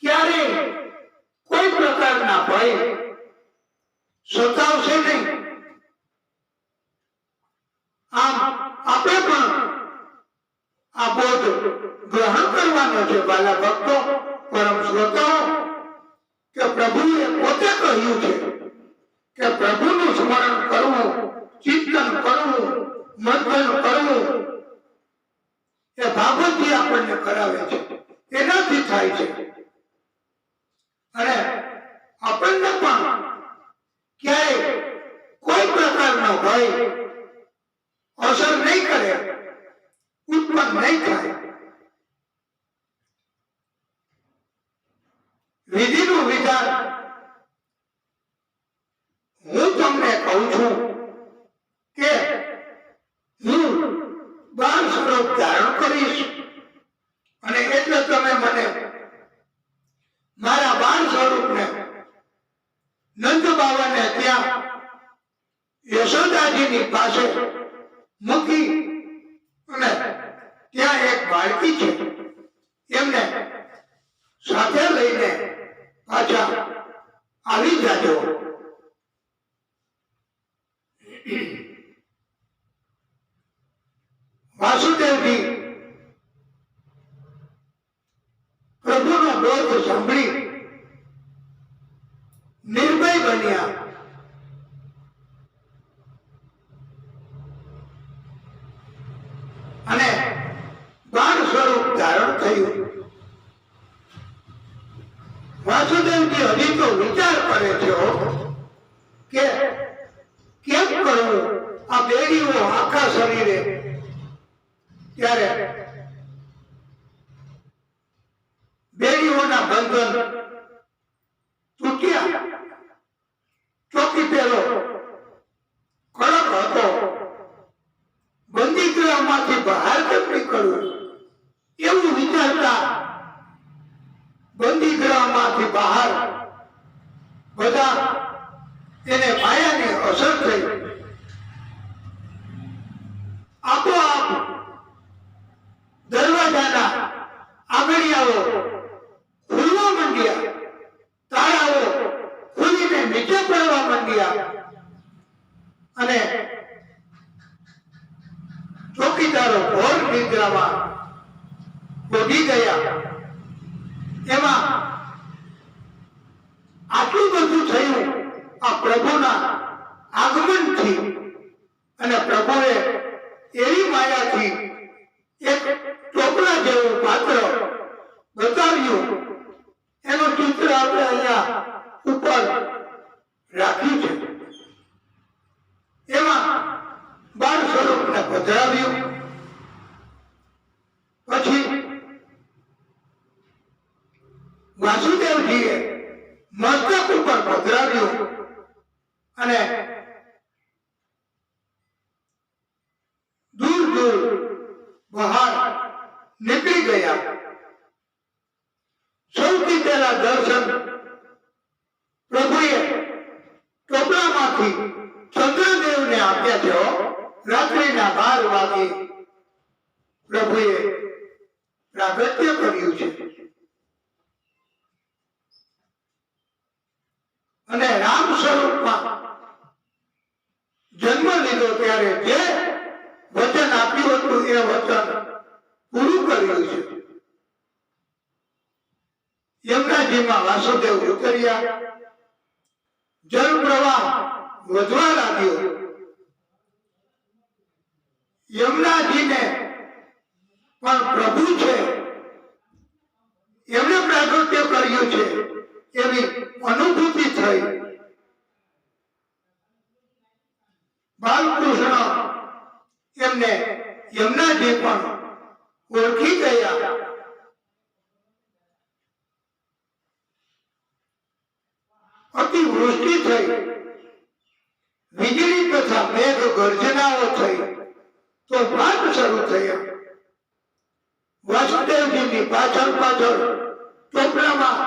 ક્યારેય કોઈ પ્રકારના ભય સતાવશે નહીં. આમ આપણે પણ આ બોધ ગ્રહણ કરવાનો છે વાલા ભક્તો, પરમ શ્રોતાઓ, કે પ્રભુએ પોતે કહ્યું છે કે પ્રભુનું સ્મરણ કરવું, ચિંતન કરવું, મંથન કરવું એ ભાગવતજી આપણને કરાવે છે, એનાથી થાય છે. અને આપણને પણ ક્યારેય કોઈ પ્રકારનો ભય અસર નહીં કરે, ઉત્પન્ન નહીં થાય. વિધિનું વિધાન હું તમને કહું છું કે હું 12 સ્વરૂપ ધારણ કરીશ, અને એટલે તમે મને મારા 12 સ્વરૂપને નંદ બાવાને ત્યાં યશોદાજીની પાસે મૂકી અને ત્યાં એક બાળકી છે એમને સાથે લઈને પાછા આવી જાજો. બન્યા અને બાળ સ્વરૂપ ધારણ થયું. વાસુદેવજી હજી તો વિચાર કરે છે કે કેમ કરવું આ બેડીઓ આખા શરીરે. ત્યારે બેડીઓના બંધન તૂટ્યા. ચોકી પેલો કડક હતો. બંદીગૃહમાંથી બહાર કેમ નીકળવું એવું વિચારતા બંદીગૃહમાંથી બહાર બધા એને માયાની અસર થઈ. આપોઆપ દરવાજાના આગળિયાઓ ખુલવા માંડ્યા. તાળાઓ ખુલીને નીચે પડવા માંડ્યા અને ચોકીદારો ઘોર નિદ્રામાં ડૂબી ગયા. એમાં આટલું બધું થયું આ પ્રભુના આગમનથી. અને પ્રભુએ એવી માયાથી એક ટોપલા જેવું પાત્ર બતાવ્યું. એનું ચિત્ર આપણે અહીંયા ઉપર રાખ્યું છે. એમાં બાળ સ્વરૂપને પધરાવ્યું. પછી વાસુદેવજીએ મસ્તક ઉપર પધરાવ્યું અને દૂર દૂર બહાર નીકળી ગયા. સૌથી પહેલા દર્શન પ્રભુએ ટોપલામાંથી ચંદ્રદેવને આપ્યા છે. રાત્રિના 12 વાગે પ્રભુએ પ્રાગટ્ય કર્યું છે. અને રામ સ્વરૂપમાં જન્મ લીધો ત્યારે જે વચન આપ્યું હતું એ વચન પૂરું કર્યું છે. યમુનાજીમાં વાસુદેવ ઉતર્યા. જળ પ્રવાહ વધવા લાગ્યો. યમુનાજીને પણ પ્રભુ છે એમને પ્રાગટ્ય કર્યું છે એવી અનુભૂતિ થઈ. બાલકૃષ્ણ એમને યમુનાજી પણ ઓળખી ગયા. અતિવૃષ્ટિ થઈ. વીજળી તથા મેઘ ગર્જનાઓ થઈ. તો પાઠ શરૂ થયા. વાસુદેવજીની પાછળ પાછળ ટોપલામાં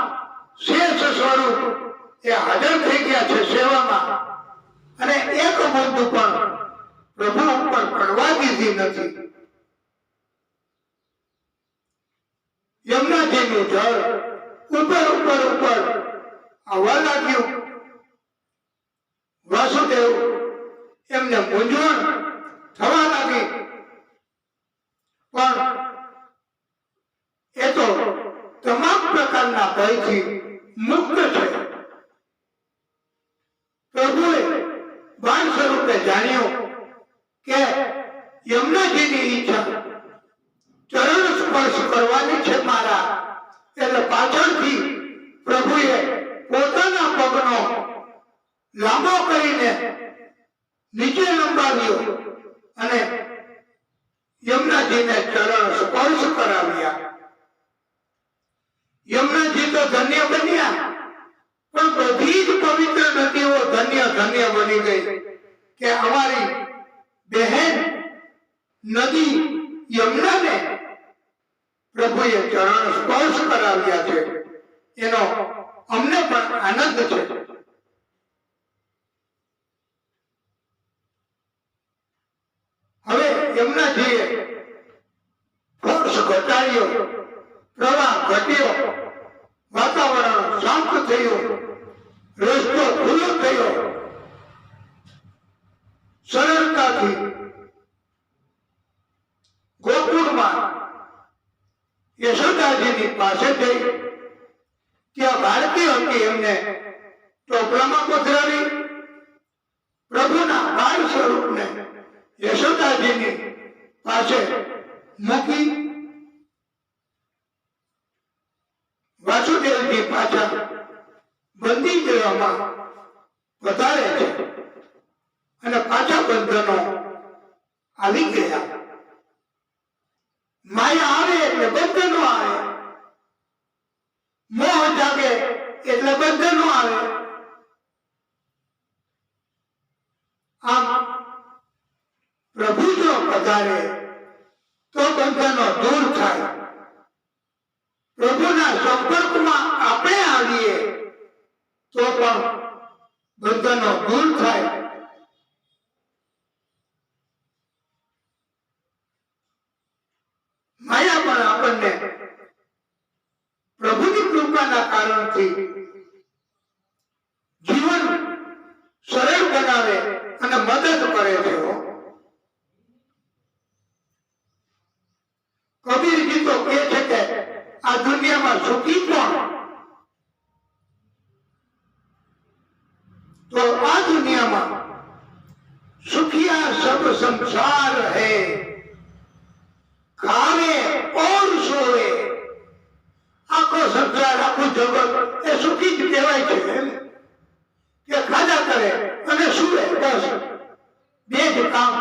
શેષ સ્વરૂપ એ હાજર થઈ ગયા છે સેવામાં. અને એક બુંદ પણ પ્રભુ ઉપર પડવા દીધી નથી. યમુનાજીનું જળ ઉપર ઉપર ઉપર આવવા લાગ્યું. વાસુદેવ એમને મૂંઝવણ થવા લાગી. પણ એ તો તમામ પ્રકારના ભયથી મુક્ત છે. પ્રભુએ બાણ સ્વરૂપે જાણ્યું કે યમુનાજીની ઈચ્છા ચરણ સ્પર્શ કરવાની છે મારા. એટલે પાછળથી પ્રભુએ પોતાના પગનો લાંબો કરીને નીચે લંબાવ્યો અને યમુનાજીને ચરણ સ્પર્શ કરાવ્યા. યમુનાજી તો ધન્ય બન્યા, પણ બધી જ પવિત્ર નદીઓ ધન્ય ધન્ય બની ગઈ કે અમારી બહેન નદી યમુનાને પ્રભુએ ચરણ સ્પર્શ કરાવ્યા છે. એનો અમને પણ આનંદ છે. હવે યમુનાજીએ ફોર્સ ઘટાડ્યો, પ્રવાહ ઘટ્યો, વાતાવરણ શાંત થયું, રસ્તો ખુલ્લો થયો. સરળતાથી ગોકુળમાં યશોદાજીની પાસે જઈ ત્યાં બાળકી હતી એમને ટોપલા ચોપડામાં કોતરાવી પ્રભુના બાળ સ્વરૂપને યશોદાજીની પાસે મૂકી વાસુદેવજી પાછા બંદી ગૃહમાં વધારે છે અને પાછા બંધનો આવી ગયા. માયા આવે એટલે બંધનો આવે, મોહ જાગે એટલે બંધનો આવે. આમ પ્રભુ જો પધારે તો બંધનો દૂર થાય. પ્રભુના સંપર્કમાં આપણે આવીએ તો પણ બંધનો દૂર થાય. માયા પણ આપણને પ્રભુની કૃપાના કારણથી જીવન સરળ બનાવે અને મદદ કરે છે. કબીરજી તો કહે છે કે આ દુનિયામાં સુખી કોણ? તો આ દુનિયામાં સુખિયા સબ સંસાર હૈ, ખાવે ઓર સોવે. આખો સંસાર, આખું જગત એ સુખી જ કહેવાય છે કે ખાધા કરે અને સુવે, બસ બે જ કામ.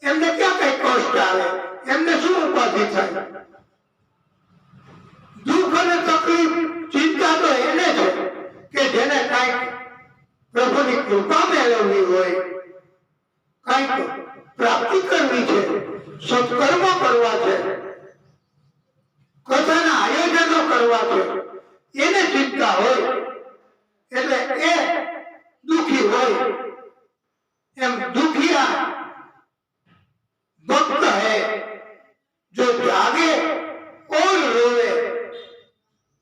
એમને ક્યાં કઈ કષ્ટ આવે, એમને શું ઉપાધિ થાય? દુઃખ અને તકલીફ ચિંતા તો એને છે કે જેને કઈક પ્રભુની કૃપા મેળવવી હોય, કઈક પ્રાપ્તિ કરવી છે, સત્કર્મ કરવા છે, કથાના આયોજનો કરવા છે, એને ચિંતા હોય. એટલે એ દુઃખી હોય. એમ દુખિયા ભક્ત હૈ જો જાગે और रोवे.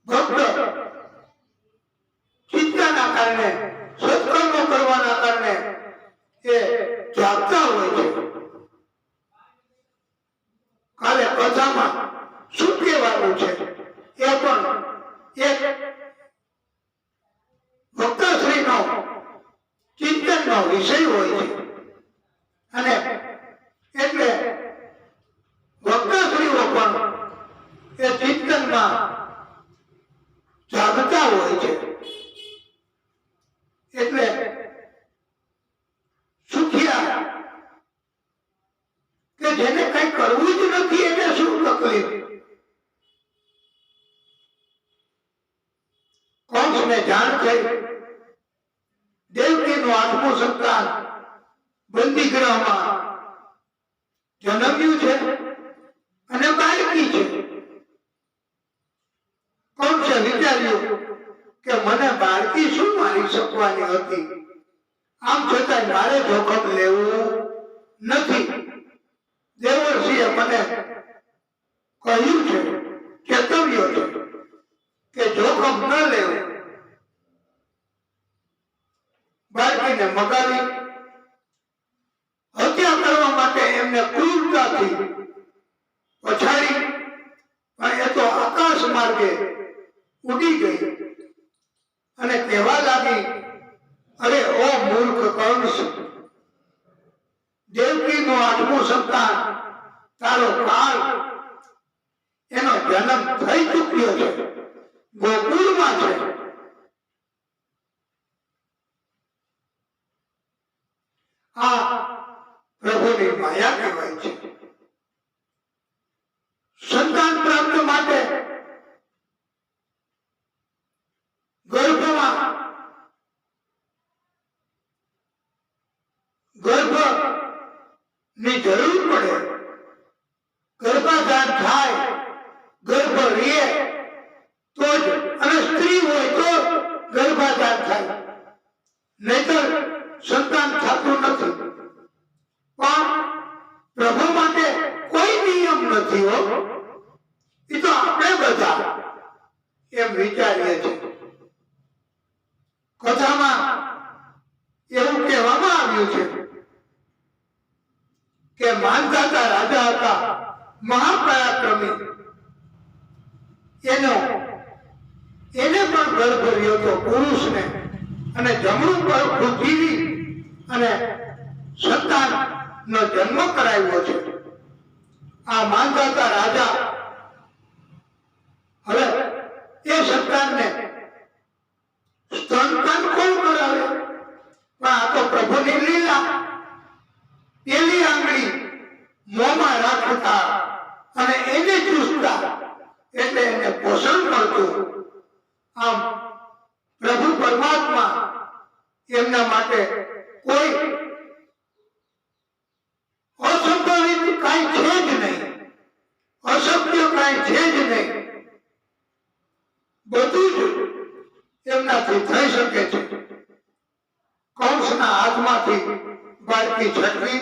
ભક્ત ચિંતાના કારણે, સત્કર્મ કરવાના કારણે એ જાગતા હોય છે. કાલે કથામાં શું કહેવાનું છે એ પણ એક ભક્તશ્રીનો ચિંતનનો વિષય હોય છે. અને એટલે ભક્તશ્રીઓ પણ એ ચિંતનમાં જાગતા હોય છે. એટલે સુખિયા કે જેને કઈ કરવું જ નથી એને શું તકલીફ? કંસને જાણ થઈ દેવકીનું 8મું સંતાન બંદી ગૃહમાં જન્મ્યું છે અને બાળકી છે. કંસે વિચાર્યું કે મને બાળકી શું મારી શકવાની હતી, આમ છતાં મારે જોખમ લેવું નથી. દેવર્ષિએ મને કહ્યું છે, ચેતવ્યો છે કે જોખમ ન લેવું. બાળકીને મગાવી હત્યા કરવા માટે એમને ક્રૂરતાથી પછાડી, પણ એ તો આકાશ માર્ગે ઉડી ગઈ અને કહેવા લાગી, અરે ઓ મૂર્ખ કંસ, દેવકીનું 8મું સંતાન તારો કાળ એનો જન્મ થઈ ચૂક્યો છે, ગોકુળમાં છે. આ પ્રભુની માયા કહેવાય છે. સંતાન પ્રાપ્ત માટે ગર્ભની જરૂર પડે. ગર્ભાધાન થાય, ગર્ભ રહે તો જ, અને સ્ત્રી હોય તો ગર્ભાધાન થાય, નહીતર સંતાન થતું નથી. પણ પ્રભુ માટે કોઈ નિયમ નથી હો. એ તો આપણે બધા એમ વિચારીએ છીએ. કથામાં એવું કહેવામાં આવ્યું છે કે માનધાતા રાજા હતા, મહાપરાક્રમી. એને પણ ગર્ભ રહ્યો હતો પુરુષને, અને જમણું પડખું જીવી અને સંતાન નો જન્મ કરાવ્યો છે. આ માંધાતા રાજા હવે એ સંતાનને સ્તનપાન કોણ કરાવે? પણ આ તો પ્રભુની લીલા. પેલી આંગળી મોંમાં રાખતા અને એને ચૂસતા એટલે એને પોષણ મળતું. આમ પ્રભુ પરમાત્મા એમના માટે કોઈ અસંભવિત કાંઈ છે જ નહીં, અશક્ય કાંઈ છે જ નહીં. બધું જ એમનાથી થઈ શકે છે. કંસના હાથમાંથી બાળકી છટવી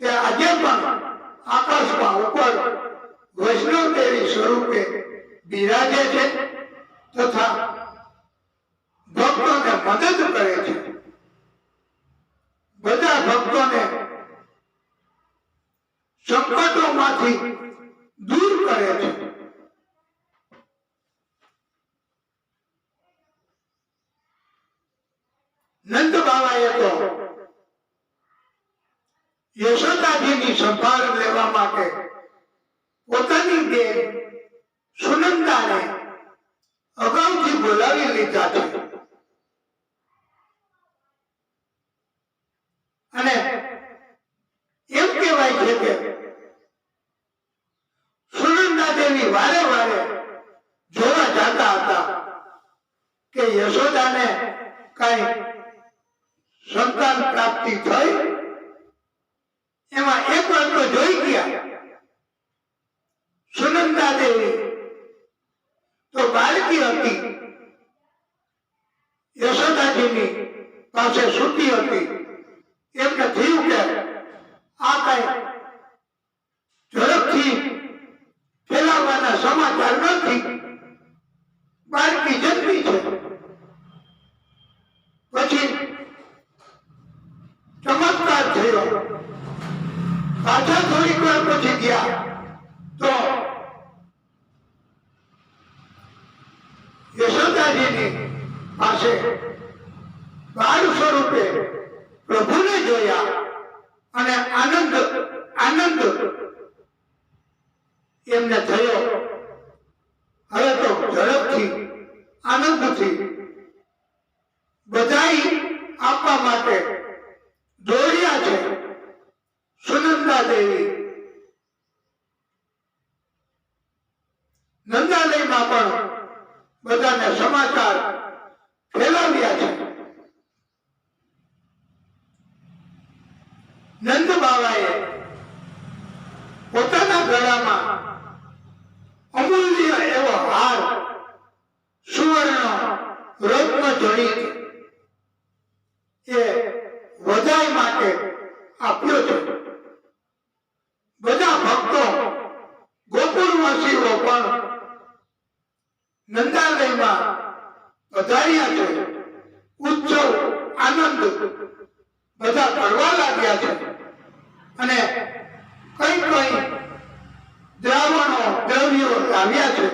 તે આજે પણ આકાશમાં ઉપર વૈષ્ણવ દેવી સ્વરૂપે બિરાજે છે તથા ભક્તોને મદદ કરે છે. બધા ભક્તોને સંકટોમાંથી દૂર કરે છે. નંદ બાવાએ તો યશોદાજીની સંભાળ લેવા માટે પોતાની બેન સુનંદાને અગાઉથી બોલાવી લીધા છે. અને એમ કહેવાય છે કે સુનંદા દેવી વારે વારે જોવા જતા હતા કે યશોદાને કઈ સંતાન પ્રાપ્તિ થઈ. એમાં એક વાર તો જોઈ ગયા. સુનંદા દેવી તો બાળકી હતી, યશોદાજીની પાસે સૂતી હતી. એમને થયું કે આ કઈ ઝડપથી ફેલાવવાના સમાચાર નથી, બાળકી જન્મી છે. પછી ચમત્કાર થયો. પાછા થોડીક વાર પછી ગયા તો યશોદાજીની પાસે બાળ સ્વરૂપે પ્રભુને જોયા અને આનંદ એમને થયો. હવે તો ઝડપથી આનંદથી બધાઈ આપવા માટે દોડ્યા છે. સુનંદા દેવી નંદાલયમાં પણ બધાને સમાચાર ફેલાવ્યા છે. નંદ બાવાએ પોતાના ગળામાં અમૂલ્ય એવો હાર સુવર્ણ રત્ન જડિત એ વધાઈ માટે આપ્યો છે. બધા ભક્તો ગોકુળવાસીઓ પણ નંદાલયમાં પધાર્યા છે. ઉત્સવ આનંદ બધા કરવા લાગ્યા છે. અને કઈ દ્રાવણો દ્રવ્યો લાવ્યા છે.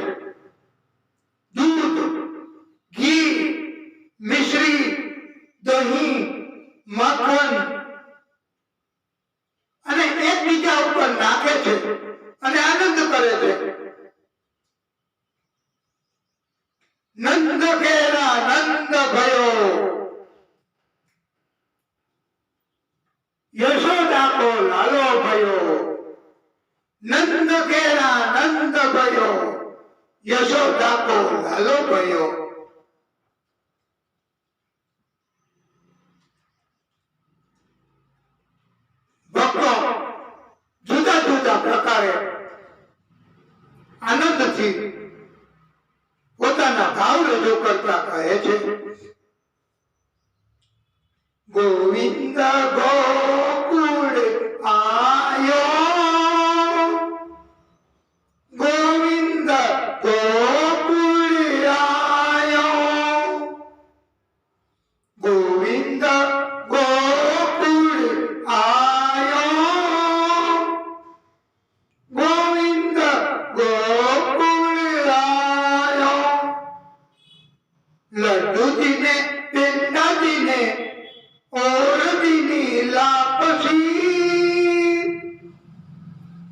દૂધ, ઘી, મિશ્રી, દહીં, માખણ અને એકબીજા ઉપર નાખે છે અને આનંદ કરે છે. નંદ ઘેરા નંદ ભયો, યશોદા કો લાલો ભયો. નંદ ઘેરા નંદ ભયો, યશોદા કો લાલો ભયો. ભક્તો જુદા જુદા પ્રકારે આનંદથી પોતાના ભાવ રજૂ કરતા કહે છે. ગોવિંદ ગોકુળ આયો, ગોવિંદ ગોકુળ આયો, ગોવિંદ ગોકુળ આયો, ગોવિંદ ગોકુળ આયો. લડ્ડુજી ને ने और दीनी लापसी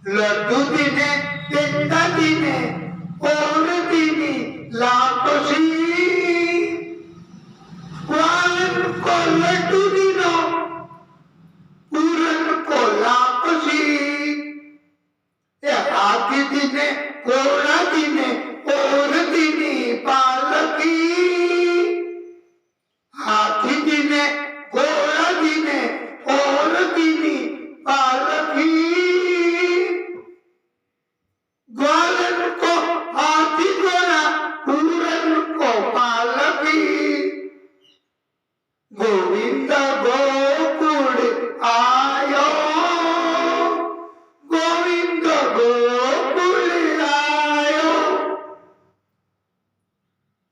लड्डू दीने पेंदा दीने और दीनी लापसी ग्वालन को लड्डू दीनो पूरन को लापसी हाथी दीने घोड़ा दीने और दीनी पालकी हाथी दीने घोड़ा दीने और दीनी पालकी ग्वालन को हाथी घोड़ा पूरन को पालकी गोविंद गोकुल आयो गोविंद गोकुल आयो।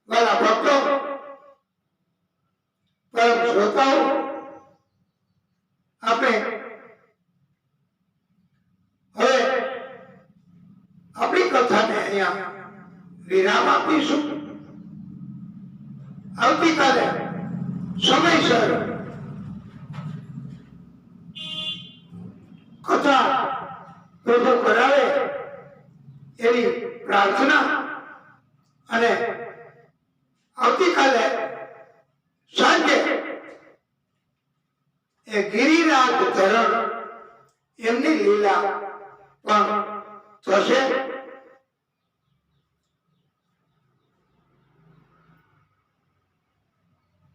वाला भक्तों परम श्रोताओ આપણે હવે આપણી કથાને અહીંયા વિરામ આપીશું। આવતીકાલે સમયસર કથા પ્રભુ કરાવે એવી પ્રાર્થના અને આવતીકાલે સાંજે એ ગિરિરાજ ધરણ એમની લીલા પણ થશે।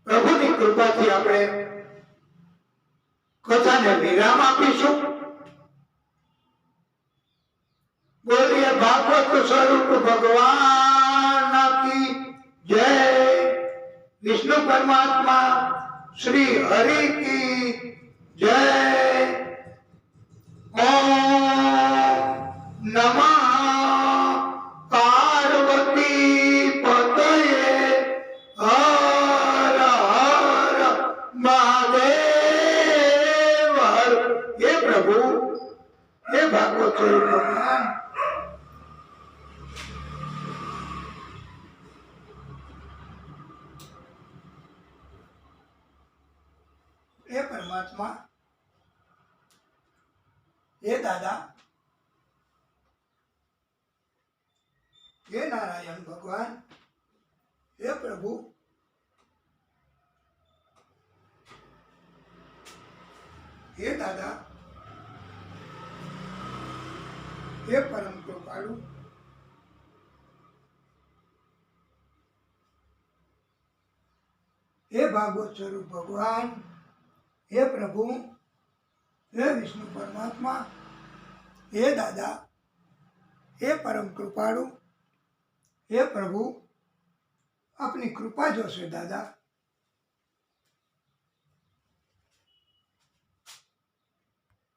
પ્રભુની કૃપાથી આપણે કથાને વિરામ આપીશું। બોલીએ ભાગવત સ્વરૂપ ભગવાન की जय। विष्णु परमात्मा श्री हरि की जय। ओम नमः पार्वती पतये हर हर महादेव। हे प्रभु हे भागवत स्वरूप भगवान हे परमात्मा हे दादा हे नारायण भगवान हे प्रभु हे दादा हे परम कृपालु हे भागवत स्वरूप भगवान हे प्रभु हे विष्णु परमात्मा हे दादा हे परम कृपालु हे प्रभु अपनी कृपा जो से दादा